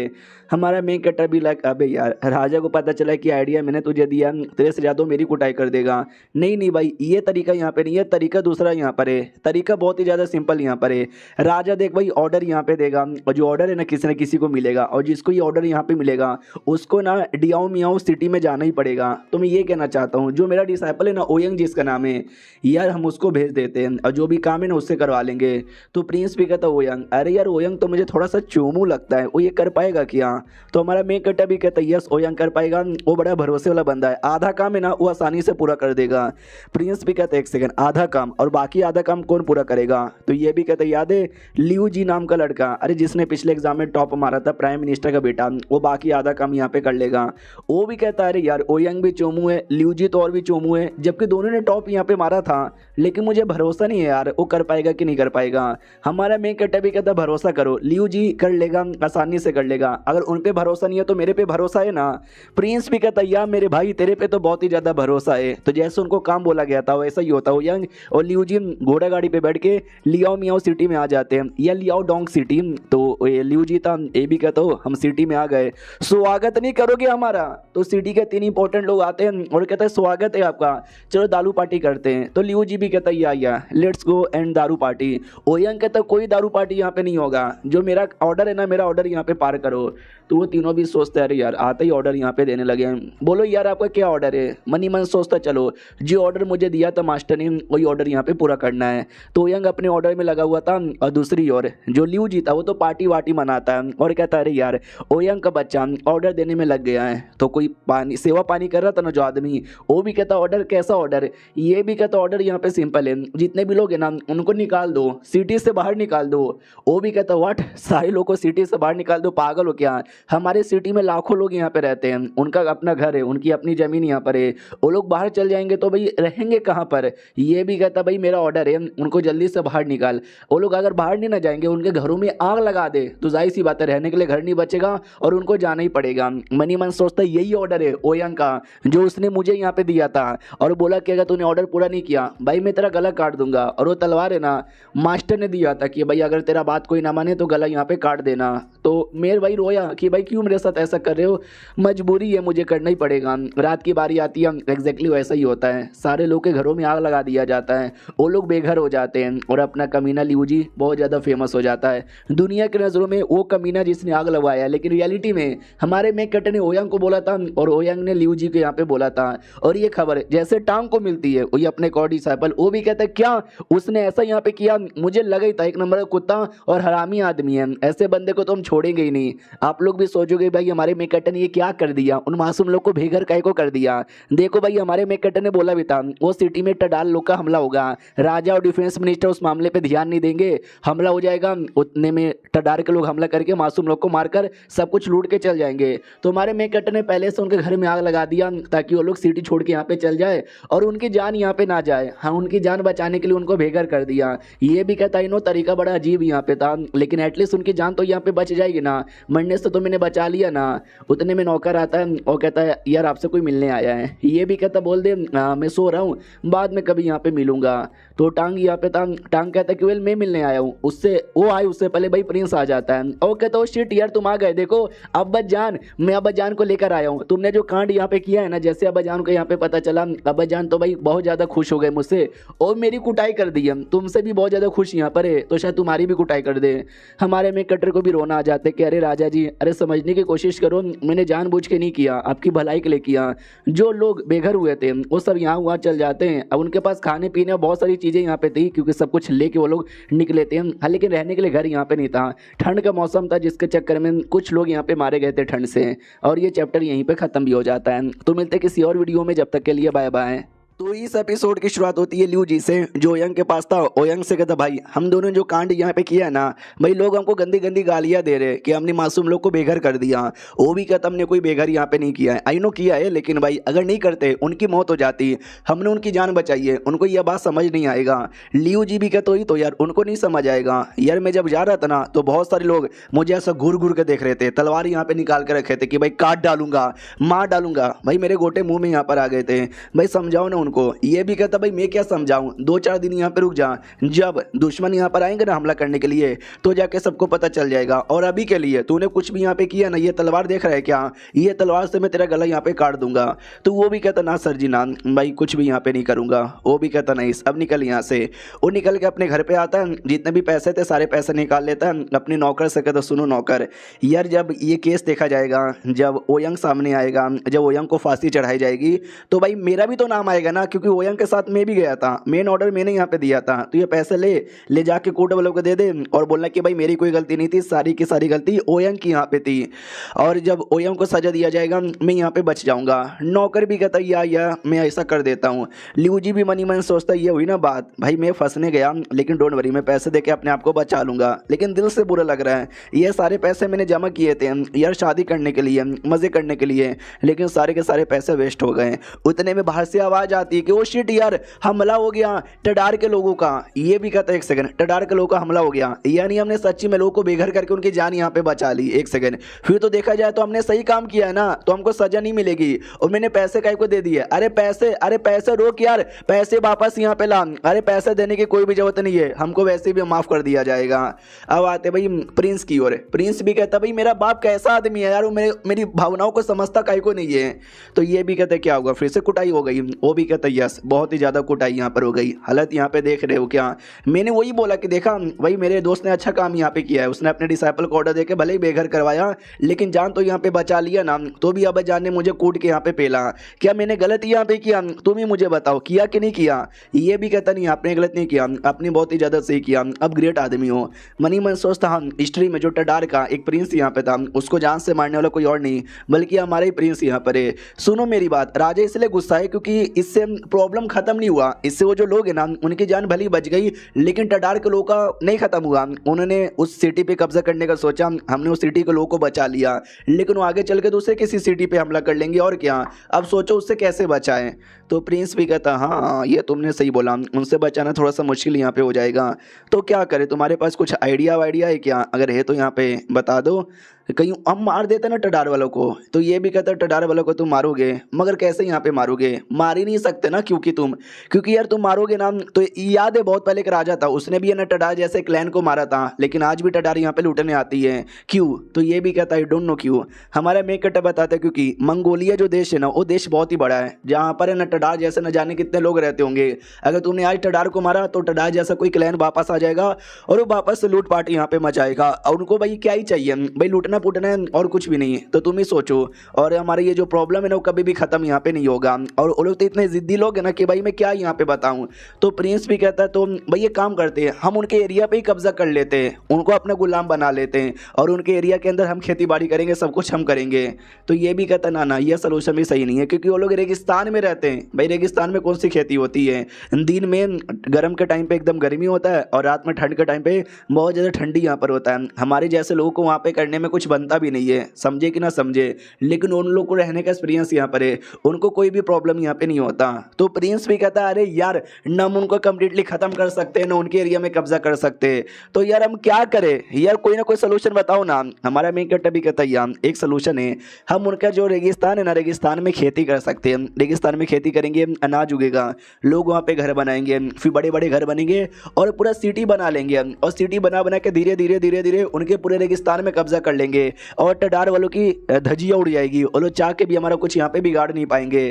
हमारा मेन कैरेक्टर भी लाइक अबे यार राजा को पता चला कि आइडिया मैंने तुझे दिया तेरे से ज़्यादा मेरी कुटाई कर देगा। नहीं भाई ये तरीका यहाँ पे नहीं है, तरीका दूसरा यहाँ पर है। तरीका बहुत ही ज़्यादा सिंपल यहाँ पर है। राजा देख भाई ऑर्डर यहाँ पे देगा और जो ऑर्डर है ना किसी न किसी को मिलेगा, और जिसको ये ऑर्डर यहाँ पे मिलेगा उसको ना डियाओ मियाओ सिटी में जाना ही पड़ेगा। तो मैं ये कहना चाहता हूँ जो मेरा डिसाइपल है ना ओयंग जिसका नाम है यार हम उसको भेज देते हैं और जो भी काम है ना उससे करवा लेंगे। तो प्रिंस भी कहता ओयंग अरे यार ओयंग तो मुझे थोड़ा सा चोमू लगता है, वो ये कर पाएगा क्या। तो हमारा मेन कैरेक्टर भी कहता है यस ओयंग कर पाएगा, वो बड़ा भरोसे वाला बंदा है, आधा काम है ना वो आसानी से पूरा कर देगा। प्रिंस भी कहते एक सेकंड आधा काम और बाकी आधा काम कौन पूरा करेगा। तो ये भी कहते याद है लियू जी नाम का लड़का, अरे जिसने पिछले एग्जाम में टॉप मारा था, प्राइम मिनिस्टर का बेटा, वो बाकी आधा काम यहाँ पे कर लेगा। वो भी कहता है अरे यार ओयंग भी चोमू है, लियू जी तो और भी चोमू है, जबकि दोनों ने टॉप यहाँ पे मारा था, लेकिन मुझे भरोसा नहीं है यार वो कर पाएगा कि नहीं कर पाएगा। हमारा मेन कैरेक्टर भी कहता भरोसा करो लियू जी कर लेगा, आसानी से कर लेगा, अगर उन पर भरोसा नहीं है तो मेरे पे भरोसा है ना। प्रिंस भी कहता यार मेरे भाई तेरे पे तो बहुत ही ज़्यादा भरोसा है। तो जैसे उनको काम बोला गया था वैसा ही होता है। यंग और लियू जी घोड़ा गाड़ी पे बैठ के लियाओ मियाओ सिटी में आ जाते हैं, या लियाओ डोंग सिटी। तो लियू जी था ये भी कहता हो हम सिटी में आ गए, स्वागत नहीं करोगे हमारा। तो सिटी के तीन इंपॉर्टेंट लोग आते हैं और कहते हैं स्वागत है आपका, चलो दारू पार्टी करते हैं। तो लियू जी भी कहता है या लेट्स गो एंड दारू पार्टी। ओयंग कहता कोई दारू पार्टी यहाँ पे नहीं होगा, जो मेरा ऑर्डर है ना मेरा ऑर्डर यहाँ पे पार करो। तो वो तीनों भी सोचते हैं अरे यार आते ही ऑर्डर यहाँ पे देने लगे हैं, बोलो यार आपका क्या ऑर्डर है। मनी मन सोचता चलो जो ऑर्डर मुझे दिया था मास्टर ने वही ऑर्डर यहाँ पे पूरा करना है। तो ओयंग अपने ऑर्डर में लगा हुआ था और दूसरी ओर जो लियू जी था वो तो पार्टी वार्टी मनाता है और कहता है अरे यार ओयंग का बच्चा ऑर्डर देने में लग गया है। तो कोई पानी सेवा पानी कर रहा था ना जो आदमी, वो भी कहता ऑर्डर कैसा ऑर्डर। ये भी कहता ऑर्डर यहाँ पे सिंपल है, जितने भी लोग हैं ना उनको निकाल दो, सिटी से बाहर निकाल दो। वो भी कहता व्हाट सारे लोगों को सिटी से बाहर निकाल दो, पागल हो क्या। हमारे सिटी में लाखों लोग यहाँ पे रहते हैं, उनका अपना घर है, उनकी अपनी जमीन यहाँ पर है, वो लोग बाहर चल जाएंगे तो भाई रहेंगे कहाँ पर। ये भी कहता भाई मेरा ऑर्डर है उनको जल्दी से बाहर निकाल। वो लोग अगर बाहर नहीं ना जाएंगे उनके घरों में आग लगा दे तो जाहिर सी बात है रहने के लिए घर नहीं बचेगा और उनको जाना ही पड़ेगा। मनी मन सोचता है यही ऑर्डर है ओयंग का जो उसने मुझे यहाँ पे दिया था, और बोला कि अगर तूने ऑर्डर पूरा नहीं किया भाई मैं तेरा गला काट दूंगा। और वो तलवार है ना मास्टर ने दिया था कि भाई अगर तेरा बात कोई ना माने तो गला यहाँ पे काट देना। तो मेरे भाई रोया कि भाई क्यों मेरे साथ ऐसा कर रहे हो, मजबूरी है मुझे करना ही पड़ेगा। रात की बारी आती है एग्जैक्टली वैसा ही होता है, सारे लोग के घरों में आग लगा दिया जाता है, वो लोग बेघर हो जाते हैं और अपना कमीना लियू जी बहुत ज़्यादा फेमस हो जाता है दुनिया की नज़रों में, वो कमीना जिसने आग लगवाया। लेकिन रियलिटी में हमारे मेक कट ने ओयंग को बोला था और ओयंग ने लियू जी को यहाँ पे बोला था। और ये खबर जैसे टांग को मिलती है वही अपने कॉ डिसाइपल वो भी कहता है क्या उसने ऐसा यहाँ पे किया, मुझे लगा ही था एक नंबर का कुत्ता और हरामी आदमी है, ऐसे बंदे को तो हम छोड़ेंगे ही नहीं। आप लोग लोग भी सोचोगे भाई हमारे मेकट ने ये क्या कर दिया, उन मासूम लोग को बेघर काहे को कर दिया। देखो भाई हमारे मेकट ने बोला भी था वो सिटी में टडाल लोग का हमला होगा, राजा और डिफेंस मिनिस्टर उस मामले पे ध्यान नहीं देंगे, हमला हो जाएगा, उतने में टडार के लोग हमला करके मासूम लोग को मारकर सब कुछ लूट के चल जाएंगे। तो हमारे मेकट ने पहले से उनके घर में आग लगा दिया ताकि वो लोग सिटी छोड़ के यहाँ पे चल जाए और उनकी जान यहाँ पे ना जाए। हाँ, उनकी जान बचाने के लिए उनको बेघर कर दिया। ये भी कहता इनो तरीका बड़ा अजीब यहाँ पे था, लेकिन एटलीस्ट उनकी जान तो यहाँ पे बच जाएगी ना, मरने से तो मैंने बचा लिया ना। उतने में नौकर आता है और कहता है यार आपसे कोई मिलने आया है। ये भी कहता बोल दे मैं सो रहा हूँ, बाद में कभी यहाँ पे मिलूंगा। तो टांग यहाँ पे टांग कहता है कि वेल मैं मिलने आया हूँ, उससे वो आए उससे पहले भाई प्रिंस आ जाता है और कहता है शिट यार तुम आ गए, देखो अब्बाजान मैं अब्बाजान को लेकर आया हूँ, तुमने जो कांड यहाँ पे किया है ना, जैसे अब्बाजान को यहाँ पे पता चला अब्बाजान तो भाई बहुत ज़्यादा खुश हो गए मुझसे और मेरी कुटाई कर दी है, तुमसे भी बहुत ज़्यादा खुश यहाँ पर है तो शायद तुम्हारी भी कुटाई कर दे। हमारे में कटर को भी रोना आ जाते कि अरे राजा जी अरे समझने की कोशिश करो, मैंने जानबूझ के नहीं किया, आपकी भलाई के लिए किया। जो लोग बेघर हुए थे वो सब यहाँ हुआ चल जाते हैं, अब उनके पास खाने पीने और बहुत सारी चीज़ें यहाँ पे थी क्योंकि सब कुछ लेके वो लोग निकले थे। हाँ, लेकिन रहने के लिए घर यहाँ पे नहीं था, ठंड का मौसम था जिसके चक्कर में कुछ लोग यहाँ पे मारे गए थे ठंड से। और ये चैप्टर यहीं पे ख़त्म भी हो जाता है। तो मिलते हैं किसी और वीडियो में, जब तक के लिए बाय बाय। तो इस एपिसोड की शुरुआत होती है लियू जी से, जो ओयंग के पास था। ओयंग से कहता भाई हम दोनों जो कांड यहाँ पे किया ना भाई, लोग हमको गंदी गंदी गालियाँ दे रहे कि हमने मासूम लोग को बेघर कर दिया। वो भी कहता हमने कोई बेघर यहाँ पे नहीं किया है, आई नो किया है, लेकिन भाई अगर नहीं करते उनकी मौत हो जाती, हमने उनकी जान बचाई है, उनको यह बात समझ नहीं आएगा। लियू जी भी कहते ही तो यार उनको नहीं समझ आएगा। यार मैं जब जा रहा था ना तो बहुत सारे लोग मुझे ऐसा घूर घूर के देख रहे थे, तलवार यहाँ पे निकाल के रखे थे कि भाई काट डालूंगा मार डालूंगा। भाई मेरे गोटे मुंह में यहाँ पर आ गए थे, भाई समझाओ ना उनको। ये भी कहता भाई मैं क्या समझाऊं, 2-4 दिन यहाँ पे रुक जा, जब दुश्मन यहाँ पर आएंगे ना हमला करने के लिए तो जाके सबको पता चल जाएगा। और अभी के लिए तूने कुछ भी यहाँ पे किया ना, ये तलवार देख रहा है क्या, ये तलवार से मैं तेरा गला यहाँ पे काट दूंगा। तो वो भी कहता ना सर जी ना भाई कुछ भी यहाँ पे नहीं करूंगा। वो भी कहता नहीं अब निकल यहाँ से। वो निकल के अपने घर पे आता है, जितने भी पैसे थे सारे पैसे निकाल लेता है, अपने नौकर से कहता सुनो नौकर यार जब ये केस देखा जाएगा, जब ओयंग सामने आएगा, जब ओयंग को फांसी चढ़ाई जाएगी तो भाई मेरा भी तो नाम आएगा ना, क्योंकि ओयंग के साथ मैं भी गया था, मेन ऑर्डर मैंने यहाँ पे दिया था। तो ये पैसे ले जाके कोर्ट वालों को दे दे और बोलना कि भाई मेरी कोई गलती नहीं थी, सारी की सारी गलती ओयंग की यहाँ पे थी। और जब ओयंग को सजा दिया जाएगा मैं यहाँ पे बच जाऊंगा। नौकर भी कहता या मैं ऐसा कर देता हूँ। लियू जी भी मनी मन सोचता ये हुई ना बात, भाई मैं फंसने गया लेकिन डोंट वरी मैं पैसे दे के अपने आप को बचा लूंगा। लेकिन दिल से बुरा लग रहा है, ये सारे पैसे मैंने जमा किए थे यार शादी करने के लिए, मजे करने के लिए, लेकिन सारे के सारे पैसे वेस्ट हो गए। उतने में बाहर से आवाज आती है कि वो शिट यार हमला हो गया टडार के लोगों का। ये भी कहता है एक सेकंड, टडार के लोगों का हमला हो गया, यानी हमने सच्ची में लोगों को बेघर करके उनकी जान यहाँ पे बचा ली। एक सेकंड, फिर तो देखा जाए तो हमने सही काम किया है ना, तो हमको सजा नहीं मिलेगी और मैंने पैसे काहे को दे दिए। अरे पैसे रोक यार, पैसे वापस यहाँ पे ला। अरे पैसे देने की कोई भी जरूरत नहीं है, हमको वैसे भी माफ कर दिया जाएगा। अब आते भाई प्रिंस की ओर। प्रिंस भी कहता भाई मेरा बाप कैसा आदमी है यार, वो मेरी भावनाओं को समझता काहे को नहीं है। तो ये भी कहते क्या होगा, फिर से कुटाई हो गई। वो भी कहता यस बहुत ही ज्यादा कुटाई यहाँ पर हो गई। हालत यहाँ पे देख रहे हो क्या, मैंने वही बोला कि देखा भाई मेरे दोस्त ने अच्छा काम यहाँ पे किया है, उसने अपने डिसाइपल को ऑर्डर देके भले ही बेघर करवाया लेकिन जान तो यहाँ पे बचा लिया ना। तो भी अब जान ने मुझे कूट के यहाँ पे पेला, क्या मैंने गलत यहाँ पे किया, तुम ही मुझे बताओ किया कि नहीं किया। ये भी कहता नहीं आपने गलत नहीं किया, आपने बहुत ही ज्यादा सही किया, अब ग्रेट आदमी हो। मनी मन सोचता हम हिस्ट्री में जो टडार का एक प्रिंस यहाँ पे था, उसको जान से मारने वाला कोई और नहीं बल्कि हमारा ही प्रिंस यहाँ पर है। सुनो मेरी बात, राजा इसलिए गुस्सा है क्योंकि इससे प्रॉब्लम खत्म नहीं हुआ, इससे वो जो लोग हैं ना उनकी जान भली बच गई लेकिन टडार के लोगों का नहीं खत्म हुआ। उन्होंने उस सिटी पे कब्जा करने का सोचा, हमने उस सिटी के लोगों को बचा लिया लेकिन वो आगे चल के दूसरे किसी सिटी पे हमला कर लेंगे और क्या, अब सोचो उससे कैसे बचाएं। तो प्रिंस भी कहता हाँ ये तुमने सही बोला, उनसे बचाना थोड़ा सा मुश्किल यहाँ पे हो जाएगा। तो क्या करे, तुम्हारे पास कुछ आइडिया वाइडिया है क्या, अगर है तो यहाँ पे बता दो, कहीं हम मार देते ना टडार वालों को। तो ये भी कहता टडार वालों को तुम मारोगे मगर कैसे यहाँ पे मारोगे, मार ही नहीं सकते ना क्योंकि यार तुम मारोगे ना तो याद है बहुत पहले एक राजा था उसने भी है ना टडार जैसे क्लैन को मारा था, लेकिन आज भी टडार यहाँ पे लूटने आती है क्यों। तो ये भी कहता है डोंट नो क्यों। हमारा मेकट बताता है क्योंकि मंगोलिया जो देश है ना वो देश बहुत ही बड़ा है, जहाँ पर है ना टडार जैसे न जाने कितने लोग रहते होंगे। अगर तुमने आज टडार को मारा तो टडार जैसा कोई क्लैन वापस आ जाएगा और वो वापस से लूटपाट यहाँ पे मचाएगा और उनको भाई क्या ही चाहिए, भाई लूटना मरना पुटना है और कुछ भी नहीं, तो तुम ही सोचो। और हमारे ये जो प्रॉब्लम है ना वो कभी भी खत्म यहाँ पे नहीं होगा। और वो लोग तो इतने जिद्दी लोग हैं ना कि भाई मैं क्या यहाँ पे बताऊँ। तो प्रिंस भी कहता है तो भाई ये काम करते हैं, हम उनके एरिया पे ही कब्जा कर लेते हैं, उनको अपना गुलाम बना लेते हैं और उनके एरिया के अंदर हम खेती बाड़ी करेंगे, सब कुछ हम करेंगे। तो ये भी कहता ना ना ये सोल्यूशन भी सही नहीं है, क्योंकि वो लोग रेगिस्तान में रहते हैं। भाई रेगिस्तान में कौन सी खेती होती है? दिन में गर्म के टाइम पे एकदम गर्मी होता है और रात में ठंड के टाइम पे बहुत ज़्यादा ठंडी यहाँ पर होता है। हमारे जैसे लोगों को वहाँ पे करने में कुछ बनता भी नहीं है, समझे कि ना समझे, लेकिन उन लोग को रहने का एक्सपीरियंस यहाँ पर है, उनको कोई भी प्रॉब्लम यहाँ पे नहीं होता। तो प्रिंस भी कहता है अरे यार न हम उनको कम्प्लीटली ख़त्म कर सकते हैं, न उनके एरिया में कब्जा कर सकते, तो यार हम क्या करें यार, कोई ना कोई सोल्यूशन बताओ ना। हमारा मेन कैरेक्टर भी कहता है यार एक सोल्यूशन है, हम उनका जो रेगिस्तान है ना, रेगिस्तान में खेती कर सकते हैं। रेगिस्तान में खेती करेंगे, अनाज उगेगा, लोग वहाँ पे घर बनाएंगे, फिर बड़े बड़े घर बनेंगे और पूरा सिटी बना लेंगे, और सिटी बना बना के धीरे धीरे धीरे धीरे उनके पूरे रेगिस्तान में कब्जा कर लेंगे और टडार वालों की धज्जियाँ उड़ जाएगी, और लोग चाह के भी हमारा कुछ यहाँ पे बिगाड़ नहीं पाएंगे।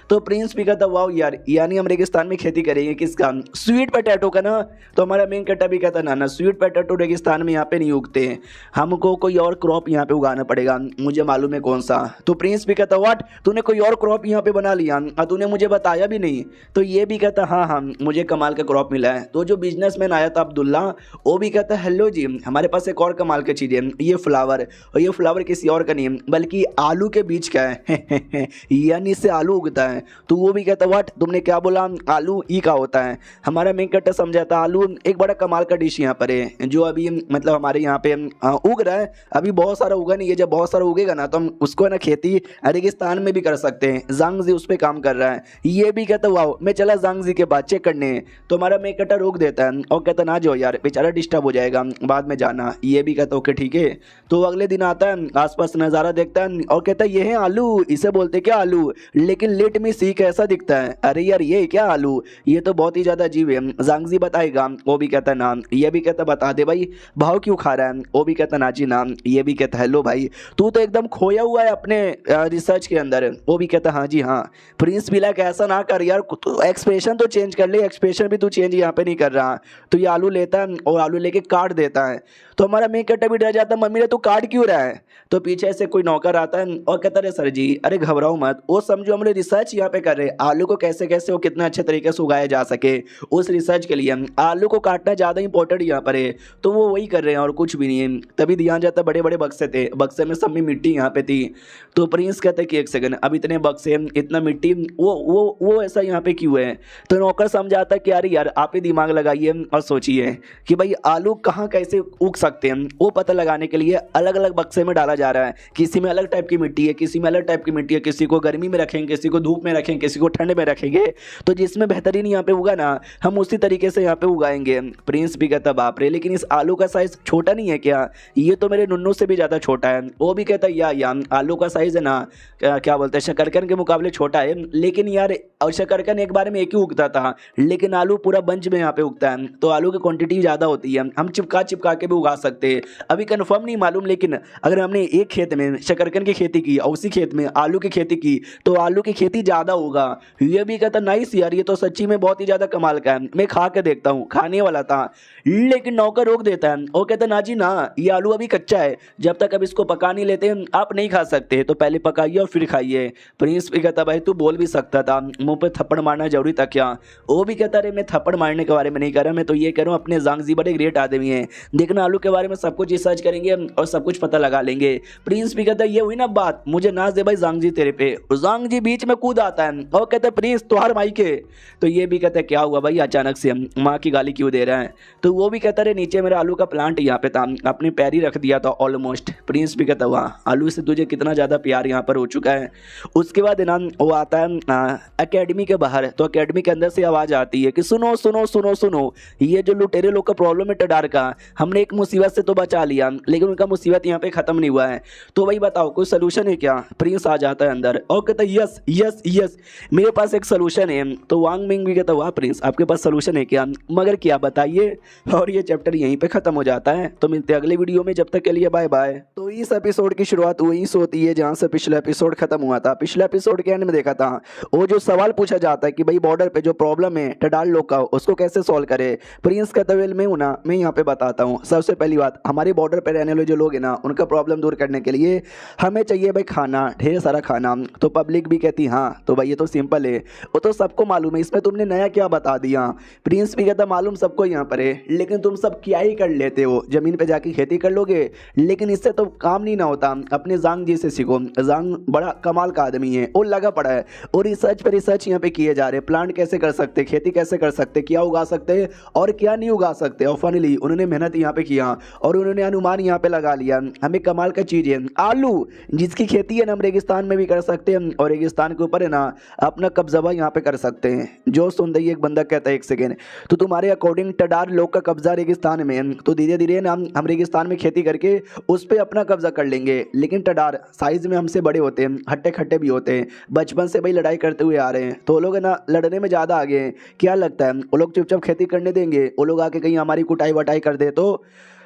तो प्रिंस भी कहता वाह यार, यानी हम रेगिस्तान में खेती करेंगे किसका? स्वीट पोटैटो का ना। तो हमारा मेन कैरेक्टर भी कहता ना ना स्वीट पोटैटो रेगिस्तान में यहाँ पे नहीं उगते हैं, हमको कोई और क्रॉप यहाँ पे उगाना पड़ेगा, मुझे मालूम है कौन सा। तो प्रिंस भी कहता व्हाट, तूने कोई और क्रॉप यहाँ पे बना लिया और तूने मुझे बताया भी नहीं? तो ये भी कहता हाँ हाँ मुझे कमाल का क्रॉप मिला है। तो जो बिजनेसमैन आया था अब्दुल्ला, वो भी कहता हेलो जी हमारे पास एक और कमाल की चीज़ है, ये फ्लावर, और ये फ्लावर किसी और का नहीं है बल्कि आलू के बीज का है यानी इससे आलू उगता है। तो वो भी कहता व्हाट, तुमने क्या बोला? आलू ई का होता है। हमारा मेन कैरेक्टर समझाता आलू एक बड़ा कमाल का डिश यहाँ पर है, जो अभी मतलब हमारे यहाँ पे उग रहा है, अभी बहुत सारा उगा नहीं है, जब बहुत सारा उगेगा ना तो हम उसको ना खेती रेगिस्तान में भी कर सकते हैं। जांगजी उस पर काम कर रहा है। ये भी कहता वाह, मैं चला जांगजी के बाद चेक करने। तो हमारा मेन कैरेक्टर रोक देता है और कहता ना जाओ यार, बेचारा डिस्टर्ब हो जाएगा, बाद में जाना। ये भी कहता ओके ठीक है। तो अगले दिन आता है, आसपास नज़ारा देखता है और कहता है ये है आलू, इसे बोलते क्या आलू, लेकिन लेट में सी कैसा दिखता है। अरे यार ये क्या आलू, ये तो बहुत ही ज़्यादा अजीब है, जांगजी बताएगा। वो भी कहता ना, ये भी कहता बता दे भाई भाव क्यों खा रहा है। वो भी कहता ना जी ना। ये भी कहता हेलो भाई तू तो एकदम खोया हुआ है अपने रिसर्च के अंदर। वो भी कहता हाँ जी हाँ। प्रिंस भी लाइक ऐसा ना कर यार, तो एक्सप्रेशन तो चेंज कर ले, एक्सप्रेशन भी तू चेंज यहाँ पे नहीं कर रहा। तो ये आलू लेता है और आलू लेके काट देता है। तो हमारा मेन कैरेक्टर भी डर जाता है, मम्मी ने तू काट क्यों रहा है? तो पीछे से कोई नौकर आता है और कहता है सर जी अरे घबराओ मत, वो समझो हम लोग रिसर्च यहाँ पे कर रहे हैं, आलू को कैसे कैसे वो कितना अच्छे तरीके से उगाया जा सके, उस रिसर्च के लिए आलू को काटना ज़्यादा इंपॉर्टेंट यहाँ पर है। तो वो वही कर रहे हैं और कुछ भी नहीं है। तभी ध्यान जाता बड़े बड़े बक्से थे, बक्से में सब में मिट्टी यहाँ पे थी। तो प्रिंस कहते कि एक सेकंड, अब इतने बक्से इतना मिट्टी वो ऐसा यहाँ पे क्यों है? तो नौकर समझाता कि अरे यार आप ही दिमाग लगाइए और सोचिए कि भाई आलू कहाँ कैसे उग सकते हैं, वो पता लगाने के लिए अलग अलग बक्से में डाला जा रहा है। किसी में अलग टाइप की मिट्टी है, किसी में अलग टाइप की मिट्टी है, किसी को गर्मी में रखेंगे, किसी को धूप में रखेंगे, किसी को ठंड में रखेंगे। तो जिसमें बेहतरीन यहाँ पे उगा ना, हम उसी तरीके से यहाँ पे उगाएंगे। प्रिंस भी कहता बाप रे, लेकिन इस आलू का साइज छोटा नहीं है क्या? ये तो मेरे नुन्नू से भी ज़्यादा छोटा है। वो भी कहता या आलू का साइज है ना क्या बोलते हैं शकरकंद के मुकाबले छोटा है, लेकिन यार और शकरकंद एक बार में एक ही उगता था, लेकिन आलू पूरा बंच में यहाँ पे उगता है, तो आलू की क्वांटिटी ज़्यादा होती है, हम चिपका चिपका के भी उगा सकते हैं। अभी कंफर्म नहीं मालूम, लेकिन अगर हमने एक खेत में शकरकंद की खेती की और उसी खेत में आलू की खेती की तो आलू की खेती ज़्यादा होगा। ये भी कहता नाइस यार, ये तो सच्ची में बहुत ही ज़्यादा कमाल का है, मैं खा के देखता हूँ। खाने वाला था, लेकिन नौकर रोक देता है और कहता ना जी ना, ये आलू अभी कच्चा है, जब तक अब इसको पका नहीं लेते आप नहीं खा सकते, तो पहले पकाइए और फिर खाइए। प्रिंस भी कहता भाई तू बोल भी सकता था, मुंह पे थप्पड़ मारना जरूरी था क्या? वो भी कहता अरे मैं थप्पड़ मारने के बारे में नहीं कर रहा, मैं तो ये कह रहा हूँ अपने जांगजी बड़े ग्रेट आदमी हैं, देखना आलू के बारे में सब कुछ रिसर्च करेंगे और सब कुछ पता लगा लेंगे। प्रिंस भी कहता ये हुई ना बात, मुझे नाच दे भाई जांगजी तेरे पे। जांगजी बीच में कूद आता है और कहता प्रिंस तुहार माई के। तो ये भी कहता क्या हुआ भाई अचानक से माँ की गाली क्यों दे रहा है? तो वो भी कहता रहे नीचे मेरा आलू का प्लांट यहाँ पे था, अपने पैर ही रख दिया था ऑलमोस्ट। प्रिंस भी कहता वाह आलू से तुझे कितना ज़्यादा प्यार यहाँ पर हो चुका है। उसके बाद ना वो आता है एकेडमी के बाहर, तो एकेडमी के अंदर से आवाज़ आती है कि सुनो सुनो सुनो सुनो, ये जो लुटेरे लोग का प्रॉब्लम है टडार का, हमने एक मुसीबत से तो बचा लिया, लेकिन उनका मुसीबत यहाँ पे ख़त्म नहीं हुआ है, तो भाई बताओ कोई सोल्यूशन है क्या? प्रिंस आ जाता है अंदर और कहता है यस यस यस मेरे पास एक सोल्यूशन है। तो वांग मिंग भी कहता वाह प्रिंस आपके पास सोल्यूशन है क्या, मगर क्या बताइए। और ये चैप्टर यहीं पे ख़त्म हो जाता है। तो मिलते हैं अगले वीडियो में, जब तक के लिए बाय बाय। तो इस एपिसोड की शुरुआत वहीं से होती है जहाँ से पिछला एपिसोड खत्म हुआ था। पिछले एपिसोड के एंड में देखा था वो जो सवाल पूछा जाता है कि भाई बॉर्डर पे जो प्रॉब्लम है टडाल लोग का, उसको कैसे सॉल्व करे। प्रिंस का तवेल में हूँ ना, मैं यहाँ पे बताता हूँ। सबसे पहली बात, हमारे बॉर्डर पे रहने वाले जो लोग हैं ना, उनका प्रॉब्लम दूर करने के लिए हमें चाहिए भाई खाना, ढेर सारा खाना। तो पब्लिक भी कहती हाँ तो भाई ये तो सिंपल है, वो तो सबको मालूम है, इसमें तुमने नया क्या बता दिया। प्रिंस भी कहता मालूम सबको यहाँ पर है, लेकिन तुम सब क्या ही कर लेते हो, ज़मीन पे जाके खेती कर लोगे, लेकिन इससे तो काम नहीं ना होता। अपने जांग जी से सीखो, जांग बड़ा कमाल का आदमी है, वो लगा पड़ा है और रिसर्च पे रिसर्च यहाँ पे किए जा रहे हैं, प्लांट कैसे कर सकते, खेती कैसे कर सकते, क्या उगा सकते और क्या नहीं उगा सकते। और फाइनली उन्होंने मेहनत यहाँ पे किया और उन्होंने अनुमान यहाँ पे लगा लिया। हमें कमाल का चीज़ है आलू, जिसकी खेती है ना हम रेगिस्तान में भी कर सकते हैं और रेगिस्तान के ऊपर है ना अपना कब्जा यहाँ पे कर सकते हैं। जो सुन रही एक बंदा कहता है एक सेकेंड, तो तुम्हारे अकॉर्डिंग टडार लोग का कब्जा रेगिस्तान में, तो धीरे धीरे ना हम रेगिस्तान में खेती करके उस पर अपना कब्जा कर लेंगे। लेकिन टडार साइज में हमसे बड़े होते हैं, हट्टे खट्टे भी होते हैं, बचपन से भाई लड़ाई करते हुए आ रहे हैं, तो वो लोग है ना लड़ने में ज़्यादा आगे हैं। क्या लगता है वो लोग चुपचाप खेती करने देंगे? वो लोग आके कहीं हमारी कुटाई वटाई कर दे तो?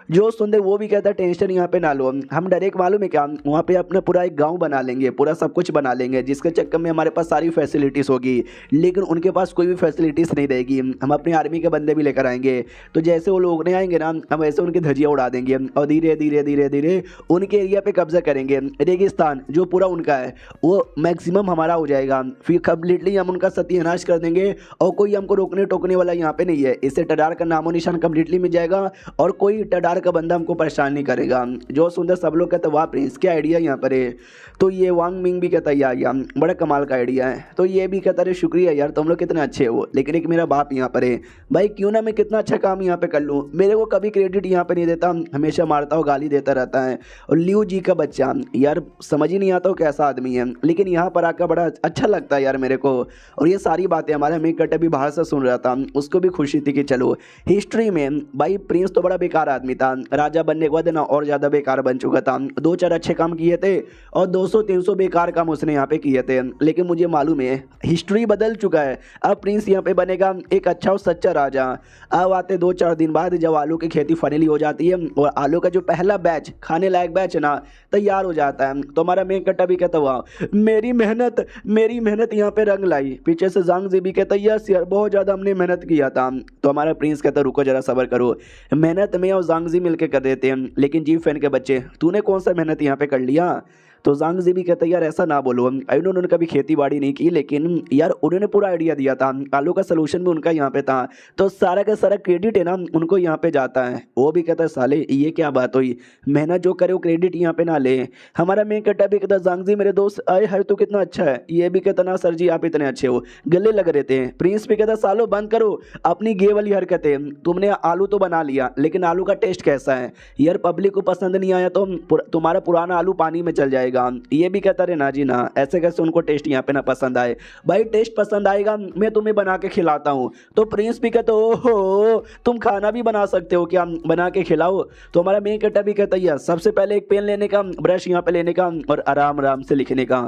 जो सुन दे वो भी कहता है टेंशन यहाँ पे ना लो, हम डायरेक्ट मालूम है क्या, वहाँ पे अपना पूरा एक गांव बना लेंगे, पूरा सब कुछ बना लेंगे, जिसके चक्कर में हमारे पास सारी फैसिलिटीज़ होगी, लेकिन उनके पास कोई भी फैसिलिटीज़ नहीं रहेगी। हम अपनी आर्मी के बंदे भी लेकर आएंगे, तो जैसे वो लोग नहीं आएंगे ना हम वैसे उनकी धज्जियाँ उड़ा देंगे और धीरे धीरे धीरे धीरे उनके एरिया पे कब्जा करेंगे। रेगिस्तान जो पूरा उनका है वो मैक्सिमम हमारा हो जाएगा, फिर कम्प्लीटली हम उनका सत्यानाश कर देंगे और कोई हमको रोकने टोकने वाला यहाँ पे नहीं है। इससे टडार का नामो निशान कम्प्लीटली मिल जाएगा और कोई टडार का बंदा हमको परेशान नहीं करेगा। जो सुंदर सब लोग कहते वाह प्रिंस क्या आइडिया यहाँ पर है। तो ये वांग मिंग भी कहता है यार बड़ा कमाल का आइडिया है। तो ये भी कहता है शुक्रिया यार तुम लोग कितने अच्छे हो, लेकिन एक मेरा बाप यहाँ पर है भाई, क्यों ना मैं कितना अच्छा काम यहाँ पे कर लूँ, मेरे को कभी क्रेडिट यहाँ पे नहीं देता, हमेशा मारता हो गाली देता रहता है। और लियो जी का बच्चा यार समझ ही नहीं आता वो कैसा आदमी है, लेकिन यहाँ पर आकर बड़ा अच्छा लगता है यार मेरे को। और ये सारी बातें हमारा मेक कट भी बाहर से सुन रहा था, उसको भी खुशी थी कि चलो हिस्ट्री में भाई प्रिंस तो बड़ा बेकार आदमी था, राजा बनने के बाद ना और ज़्यादा बेकार बन चुका था। 2-4 अच्छे काम किए थे और 200-300 बेकार काम उसने यहाँ पे किए थे, लेकिन मुझे मालूम है हिस्ट्री बदल चुका है। अब प्रिंस यहाँ पे बनेगा एक अच्छा और सच्चा राजा। अब आते 2-4 दिन बाद जब आलू की खेती फाइनली हो जाती है और आलू का जो पहला बैच खाने लायक बैच ना तैयार हो जाता है, तो हमारा मेन कट्टा भी कहता हुआ मेरी मेहनत यहाँ पे रंग लाई। पीछे से जांग जी भी कहता यस यार बहुत ज़्यादा हमने मेहनत किया था। तो हमारा प्रिंस कहता रुको जरा सब्र करो, मेहनत में और जांग जी मिलकर कर देते हैं, लेकिन जी फैन के बच्चे तूने कौन सा मेहनत यहाँ पे कर लिया। तो जांग जी भी कहता है यार ऐसा ना बोलो, उन्होंने कभी खेती बाड़ी नहीं की, लेकिन यार उन्होंने पूरा आइडिया दिया था, आलू का सलूशन भी उनका यहाँ पे था, तो सारा का सारा क्रेडिट है ना उनको यहाँ पे जाता है। वो भी कहता है साले ये क्या बात हुई, मेहनत जो करे वो क्रेडिट यहाँ पे ना ले। हमारा मेन कट्टा भी कहता जांग जी मेरे दोस्त आए है तो कितना अच्छा है, ये भी कहता ना सर जी आप इतने अच्छे हो, गले लग रहे थे। प्रिंस भी कहता सालो बंद करो अपनी गे वाली हरकतें, तुमने आलू तो बना लिया लेकिन आलू का टेस्ट कैसा है यार, पब्लिक को पसंद नहीं आया तो तुम्हारा पुराना आलू पानी में चल जाएगा। ये भी कहता रहे ना जी ना, ऐसे कैसे उनको टेस्ट यहाँ पे ना पसंद आए, भाई टेस्ट पसंद आएगा मैं तुम्हें बना के खिलाता हूँ। तो प्रिंस भी कहता ओहो तुम खाना भी बना सकते हो क्या, बना के खिलाओ। तो हमारा मेन कट्टा भी कहता है सबसे पहले एक पेन लेने का, ब्रश यहाँ पे लेने का और आराम आराम से लिखने का।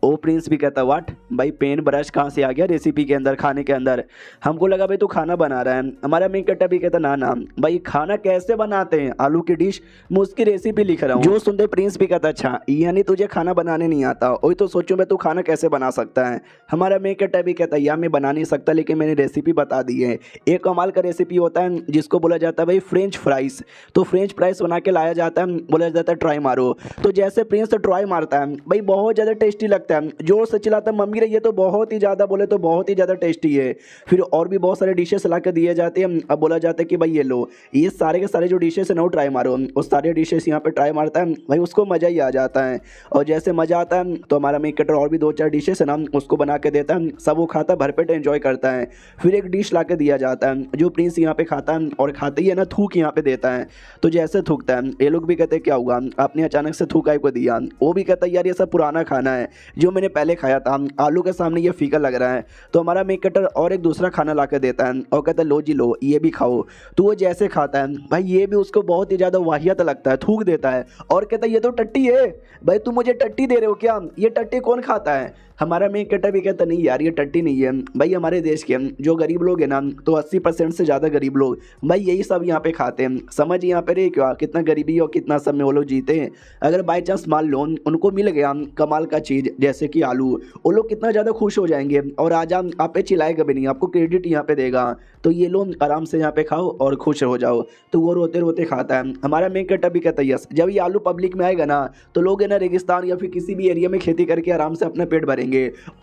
ओ प्रिंस भी कहता वाट भाई पेन ब्रश कहाँ से आ गया रेसिपी के अंदर, खाने के अंदर, हमको लगा भाई तू खाना बना रहा है। हमारा मेन कट्टा भी कहता ना ना भाई खाना कैसे बनाते हैं आलू की डिश, मैं उसकी रेसिपी लिख रहा हूँ। जो सुनते प्रिंस भी कहता अच्छा यानी तुझे खाना बनाने नहीं आता, वही तो सोचूं मैं तू खाना कैसे बना सकता है। हमारा मेन कट्टा भी कहता है यार मैं बना नहीं सकता लेकिन मैंने रेसिपी बता दी है। एक कमाल का रेसिपी होता है जिसको बोला जाता है भाई फ्रेंच फ्राइज। तो फ्रेंच फ्राइज बना के लाया जाता है, बोला जाता है ट्राई मारो। तो जैसे प्रिंस तो ट्राई मारता है भाई बहुत ज़्यादा टेस्टी लगता है, जोर से चिल्लाता है मम्मी रे ये तो बहुत ही ज़्यादा, बोले तो बहुत ही ज़्यादा टेस्टी है। फिर और भी बहुत सारे डिशेस ला के दिए जाते हैं। अब बोला जाता है कि भाई ये लो ये सारे के सारे जो डिशेस है ना वो ट्राई मारो, उस सारे डिशेस यहाँ पे ट्राई मारता है भाई उसको मज़ा ही आ जाता है। और जैसे मज़ा आता है तो हमारा मेन कटर और भी 2-4 डिशेस है ना उसको बना के देता है, सब वो खाता है भरपेट एंजॉय करता है। फिर एक डिश ला के दिया जाता है जो प्रिंस यहाँ पे खाता है और खाते ही है ना थूक यहाँ पे देता है। तो जैसे थूकता है ये लोग भी कहते हैं क्या हुआ आपने अचानक से थूक को दिया, वो भी कहता है यार ये सब पुराना खाना है जो मैंने पहले खाया था, आलू के सामने ये फीका लग रहा है। तो हमारा मेन कटर और एक दूसरा खाना ला के देता है और कहता है लो जी लो ये भी खाओ। तो वो जैसे खाता है भाई ये भी उसको बहुत ही ज़्यादा वाहियत लगता है, थूक देता है और कहता है ये तो टट्टी है भाई, तुम मुझे टट्टी दे रहे हो क्या? ये टट्टी कौन खाता है? हमारा मेन कट्टा भी कहता नहीं यार, ये टट्टी नहीं है भाई, हमारे देश के जो गरीब लोग हैं ना, तो 80% से ज़्यादा गरीब लोग भाई यही सब यहाँ पे खाते हैं। समझ यहाँ पे रहे क्या कितना गरीबी और कितना सब में वो लोग जीते हैं। अगर बाई चांस मान लो उनको मिल गया कमाल का चीज़ जैसे कि आलू, वो लोग कितना ज़्यादा खुश हो जाएंगे और आजा आप पे चिल्लाएगा भी नहीं, आपको क्रेडिट यहाँ पे देगा। तो ये लोग आराम से यहाँ पे खाओ और खुश हो जाओ। तो वो रोते रोते खाता है। हमारा मेन कट्टा भी कहता है यस, जब ये आलू पब्लिक में आएगा ना तो लोग है ना रेगिस्तान या फिर किसी भी एरिया में खेती करके आराम से अपना पेट भरेंगे।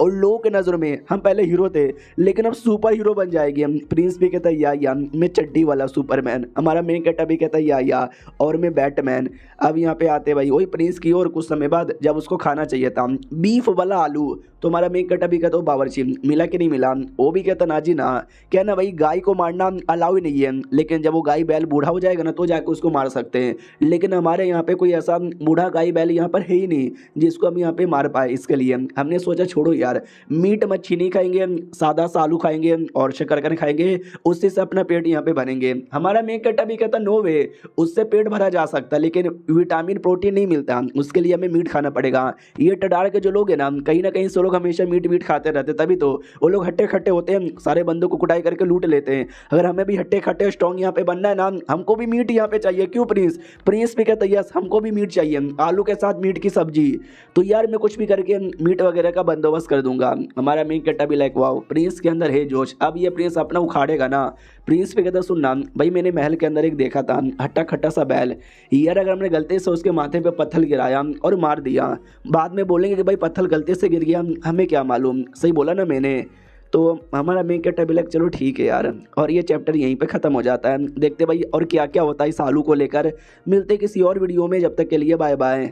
और लोगों के नज़रों में हम पहले हीरो थे लेकिन अब सुपर हीरो बन जाएंगे हम। प्रिंस भी कहता है या मैं चड्डी वाला सुपरमैन। हमारा मेन कट्टा भी कहता है या और मैं बैटमैन। अब यहाँ पे आते भाई वही प्रिंस की और कुछ समय बाद जब उसको खाना चाहिए था बीफ वाला आलू, तो हमारा मेन कट्टा भी कहता हो बावर्ची मिला कि नहीं मिला? वो भी कहता ना जी ना, क्या ना भाई गाय को मारना अलाउ ही नहीं है, लेकिन जब वो गाय बैल बूढ़ा हो जाएगा ना तो जाके उसको मार सकते हैं। लेकिन हमारे यहाँ पे कोई ऐसा बूढ़ा गाय बैल यहाँ पर है ही नहीं जिसको हम यहाँ पे मार पाए। इसके लिए हमने सोचा छोड़ो यार, मीट मच्छी नहीं खाएंगे, सादा सा आलू खाएंगे और शकरकंद खाएंगे, उससे से अपना पेट यहाँ पे भरेंगे। हमारा मेन कट्टा भी कहता नो वे, उससे पेट भरा जा सकता है लेकिन विटामिन प्रोटीन नहीं मिलता, उसके लिए हमें मीट खाना पड़ेगा। ये टडार के जो लोग हैं ना कहीं से लोग हमेशा मीट खाते रहते, तभी तो वो लोग हट्टे खट्टे होते हैं, सारे बंदों को कुटाई करके लूट लेते हैं। अगर हमें भी हट्टे खट्टे स्ट्रॉन्ग यहाँ पे बनना है ना, हमको भी मीट यहाँ पे चाहिए। क्यों प्रिंस? प्रिंस भी कहता है यस हमको भी मीट चाहिए, आलू के साथ मीट की सब्जी। तो यार मैं कुछ भी करके मीट वगैरह का बंदोबस्त कर दूंगा। हमारा मेन कट्टा भी लाइक वाओ, प्रिंस के अंदर है जोश। अब ये प्रिंस अपना उखाड़ेगा ना। प्रिंस भी कहता सुनना भाई, मैंने महल के अंदर एक देखा था हट्टा खट्टा सा बैल यार, अगर हमने गलती से उसके माथे पे पत्थर गिराया और मार दिया, बाद में बोलेंगे कि भाई पत्थर गलती से गिर गया, हमें क्या मालूम। सही बोला ना मैंने? तो हमारा मेन कट्टा भी लाइक चलो ठीक है यार। और ये चैप्टर यहीं पे ख़त्म हो जाता है। देखते भाई और क्या क्या होता है इस आलू को लेकर। मिलते किसी और वीडियो में, जब तक के लिए बाय बाय।